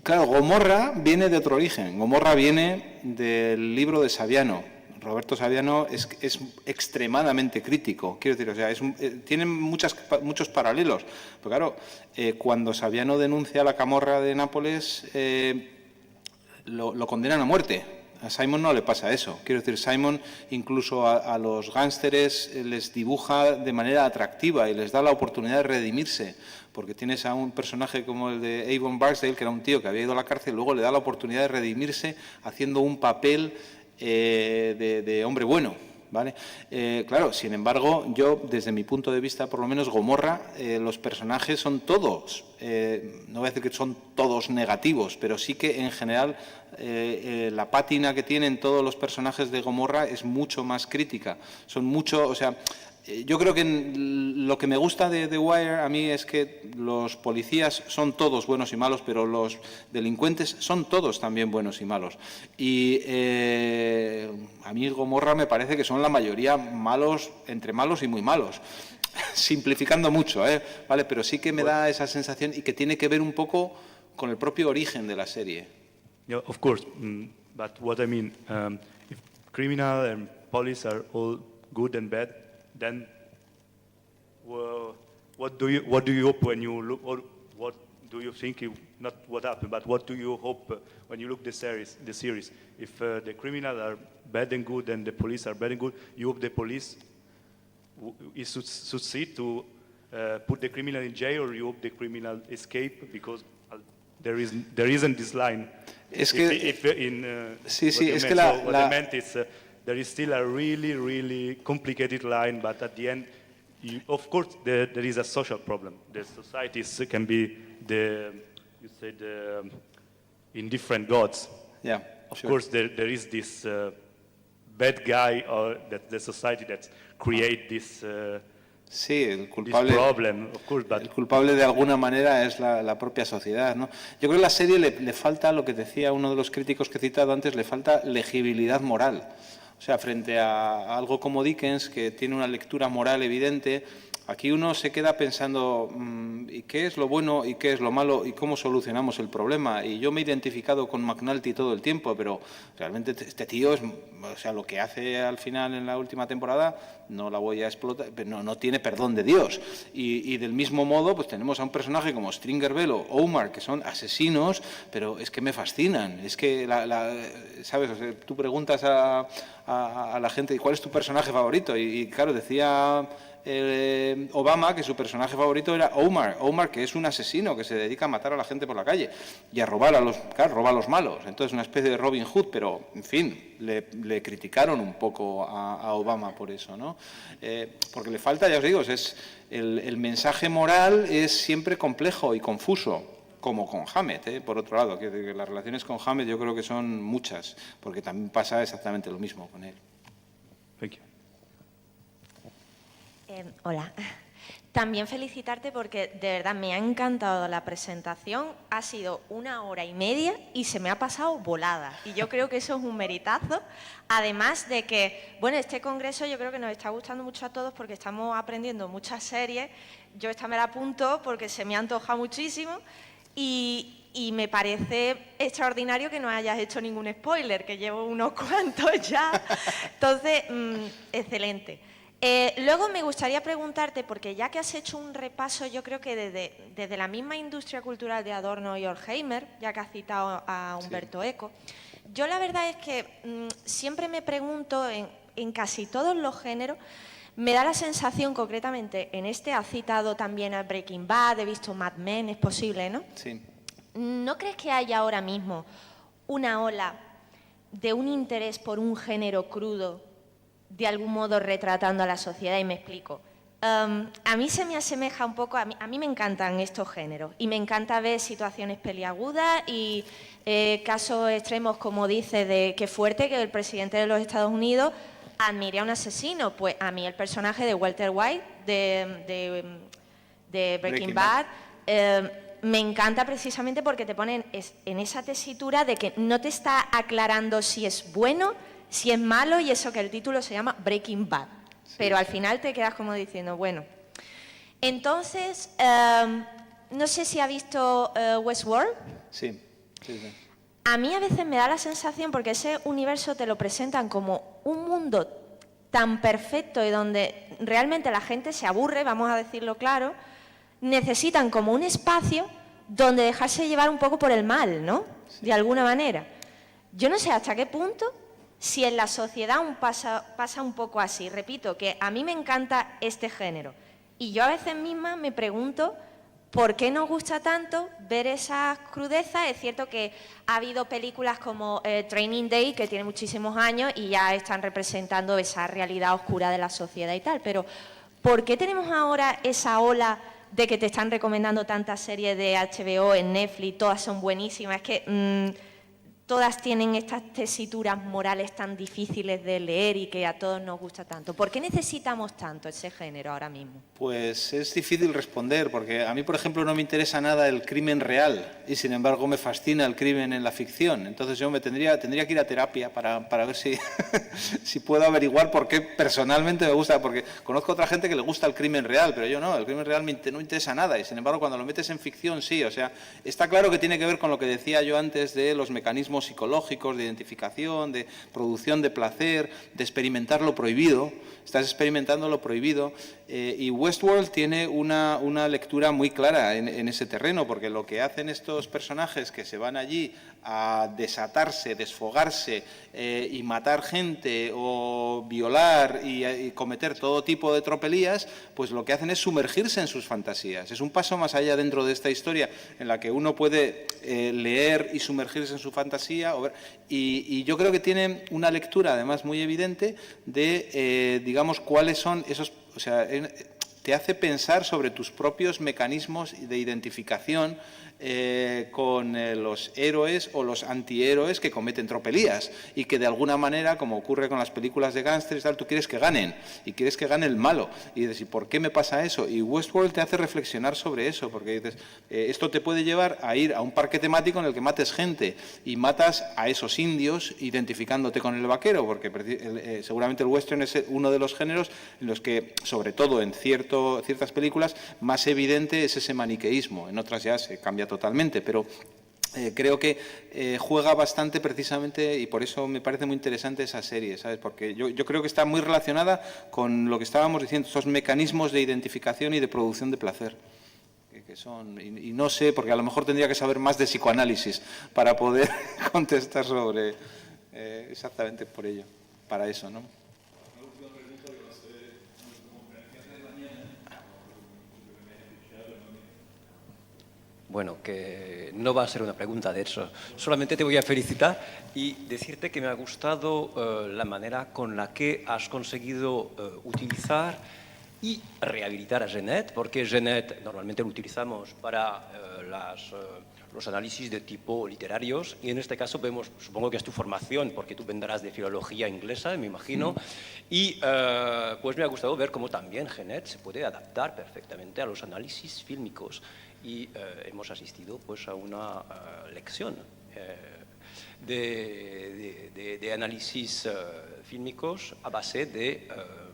Claro, Gomorra viene de otro origen. Gomorra viene del libro de Saviano. Roberto Saviano es extremadamente crítico, quiero decir, o sea, tienen muchos paralelos. Pero claro, cuando Saviano denuncia la camorra de Nápoles, lo condenan a muerte. A Simon no le pasa eso. Quiero decir, Simon incluso a los gánsteres les dibuja de manera atractiva y les da la oportunidad de redimirse. Porque tienes a un personaje como el de Avon Barksdale, que era un tío que había ido a la cárcel, y luego le da la oportunidad de redimirse haciendo un papel de hombre bueno, ¿vale? Claro, sin embargo, yo, desde mi punto de vista, por lo menos Gomorra, los personajes son todos, no voy a decir que son todos negativos, pero sí que en general la pátina que tienen todos los personajes de Gomorra es mucho más crítica. Son mucho, o sea, yo creo que lo que me gusta de The Wire a mí es que los policías son todos buenos y malos, pero los delincuentes son todos también buenos y malos. Y a mí Gomorra me parece que son la mayoría malos, entre malos y muy malos. Simplificando mucho, ¿vale? Pero sí que me da esa sensación y que tiene que ver un poco con el propio origen de la serie. Yeah, of course, but what I mean, if criminal and police are all good and bad, then what do you hope when you look, or what do you think, not what happened, but what do you hope when you look the series? If the criminals are bad and good and the police are bad and good, you hope the police succeed to put the criminal in jail, or you hope the criminal escape, because there isn't this line. Es que I meant is there is still a really, really complicated line, but at the end, of course, there is a social problem. The societies can be indifferent gods. Yeah, of course, there is this bad guy, or that the society that create this. Sí, el culpable, problem, of course, but... el culpable de alguna manera es la propia sociedad, ¿no? Yo creo que a la serie le falta, lo que decía uno de los críticos que he citado antes, le falta legibilidad moral. O sea, frente a algo como Dickens, que tiene una lectura moral evidente, aquí uno se queda pensando, ¿y qué es lo bueno y qué es lo malo y cómo solucionamos el problema? Y yo me he identificado con McNulty todo el tiempo, pero realmente este tío es, o sea, lo que hace al final en la última temporada, no la voy a explotar, pero no tiene perdón de Dios. Y del mismo modo, pues tenemos a un personaje como Stringer Bell o Omar, que son asesinos, pero es que me fascinan. Es que, ¿sabes? O sea, tú preguntas a la gente, ¿cuál es tu personaje favorito? Y claro, decía Obama que su personaje favorito era Omar, que es un asesino que se dedica a matar a la gente por la calle y a robar roba a los malos. Entonces, una especie de Robin Hood, pero, en fin, le criticaron un poco a Obama por eso, ¿no? Porque le falta, ya os digo, el mensaje moral es siempre complejo y confuso, como con Hammett, por otro lado, que las relaciones con Hammett yo creo que son muchas, porque también pasa exactamente lo mismo con él. Thank you. Hola. También felicitarte porque de verdad me ha encantado la presentación. Ha sido 1 hora y media y se me ha pasado volada. Y yo creo que eso es un meritazo. Además de que, bueno, este congreso yo creo que nos está gustando mucho a todos porque estamos aprendiendo muchas series. Yo esta me la apunto porque se me antoja muchísimo. Y me parece extraordinario que no hayas hecho ningún spoiler, que llevo unos cuantos ya. Entonces, excelente. Luego me gustaría preguntarte, porque ya que has hecho un repaso, yo creo que desde la misma industria cultural de Adorno y Horkheimer, ya que has citado a Umberto Eco, yo la verdad es que siempre me pregunto, en casi todos los géneros, me da la sensación, concretamente, en este has citado también a Breaking Bad, he visto Mad Men, es posible, ¿no? Sí. ¿No crees que haya ahora mismo una ola de un interés por un género crudo, de algún modo retratando a la sociedad? Y me explico. A mí se me asemeja un poco, a mí me encantan estos géneros y me encanta ver situaciones peliagudas y casos extremos, como dice, de qué fuerte que el presidente de los Estados Unidos admire a un asesino. Pues a mí el personaje de Walter White de Breaking Bad me encanta precisamente porque te ponen en esa tesitura de que no te está aclarando si es bueno, si es malo, y eso que el título se llama Breaking Bad. Sí. Pero al final te quedas como diciendo, bueno. Entonces, no sé si ha visto Westworld. Sí, sí, sí. A mí a veces me da la sensación, porque ese universo te lo presentan como un mundo tan perfecto y donde realmente la gente se aburre, vamos a decirlo claro, necesitan como un espacio donde dejarse llevar un poco por el mal, ¿no? Sí. De alguna manera. Yo no sé hasta qué punto, si en la sociedad pasa un poco así. Repito, que a mí me encanta este género. Y yo a veces misma me pregunto por qué nos gusta tanto ver esas crudezas. Es cierto que ha habido películas como Training Day, que tiene muchísimos años y ya están representando esa realidad oscura de la sociedad y tal. Pero ¿por qué tenemos ahora esa ola de que te están recomendando tantas series de HBO en Netflix? Todas son buenísimas. Es que todas tienen estas tesituras morales tan difíciles de leer y que a todos nos gusta tanto. ¿Por qué necesitamos tanto ese género ahora mismo? Pues es difícil responder, porque a mí, por ejemplo, no me interesa nada el crimen real y, sin embargo, me fascina el crimen en la ficción. Entonces yo tendría que ir a terapia para ver si, si puedo averiguar por qué personalmente me gusta, porque conozco a otra gente que le gusta el crimen real, pero yo no, el crimen real no me interesa nada y, sin embargo, cuando lo metes en ficción, sí. O sea, está claro que tiene que ver con lo que decía yo antes de los mecanismos psicológicos, de identificación, de producción de placer, de experimentar lo prohibido. Estás experimentando lo prohibido y Westworld tiene una lectura muy clara en ese terreno, porque lo que hacen estos personajes que se van allí a desatarse, desfogarse y matar gente o violar y cometer todo tipo de tropelías, pues lo que hacen es sumergirse en sus fantasías. Es un paso más allá dentro de esta historia en la que uno puede leer y sumergirse en su fantasía. Y yo creo que tiene una lectura además muy evidente de, digamos, cuáles son esos... O sea, te hace pensar sobre tus propios mecanismos de identificación con los héroes o los antihéroes que cometen tropelías y que de alguna manera, como ocurre con las películas de gángsters y tal, tú quieres que ganen y quieres que gane el malo y dices, ¿y por qué me pasa eso? Y Westworld te hace reflexionar sobre eso, porque dices, esto te puede llevar a ir a un parque temático en el que mates gente y matas a esos indios identificándote con el vaquero, porque seguramente el western es uno de los géneros en los que, sobre todo en ciertas películas, más evidente es ese maniqueísmo. En otras ya se cambia totalmente, pero creo que juega bastante precisamente y por eso me parece muy interesante esa serie, ¿sabes? Porque yo creo que está muy relacionada con lo que estábamos diciendo, esos mecanismos de identificación y de producción de placer. Que son, y no sé, porque a lo mejor tendría que saber más de psicoanálisis para poder contestar sobre exactamente por ello, para eso, ¿no? Bueno, que no va a ser una pregunta, de hecho. Solamente te voy a felicitar y decirte que me ha gustado la manera con la que has conseguido utilizar y rehabilitar a Genet, porque Genet normalmente lo utilizamos para los análisis de tipo literarios y en este caso vemos, supongo que es tu formación, porque tú vendrás de filología inglesa, me imagino, y pues me ha gustado ver cómo también Genet se puede adaptar perfectamente a los análisis fílmicos. Y hemos asistido pues a una lección de análisis fílmicos a base de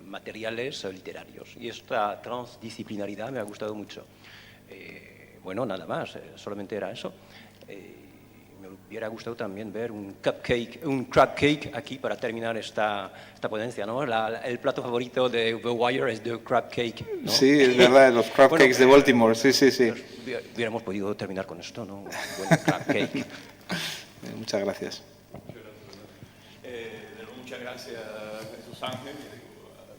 materiales literarios. Y esta transdisciplinaridad me ha gustado mucho. Bueno, nada más, solamente era eso. Me hubiera gustado también ver un crab cake aquí para terminar esta ponencia, ¿no? El plato favorito de The Wire es the crab cake, ¿no? Sí, es verdad, los crab cakes de Baltimore, sí. Hubiéramos podido terminar con esto, ¿no? Un buen crab cake. Muchas gracias. Muchas gracias, Jesús Ángel.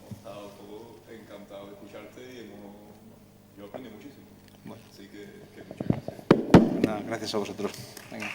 Hemos estado todos encantados de escucharte y yo aprendí muchísimo. Bueno. Así que muchas gracias. Nada, gracias a vosotros. Venga.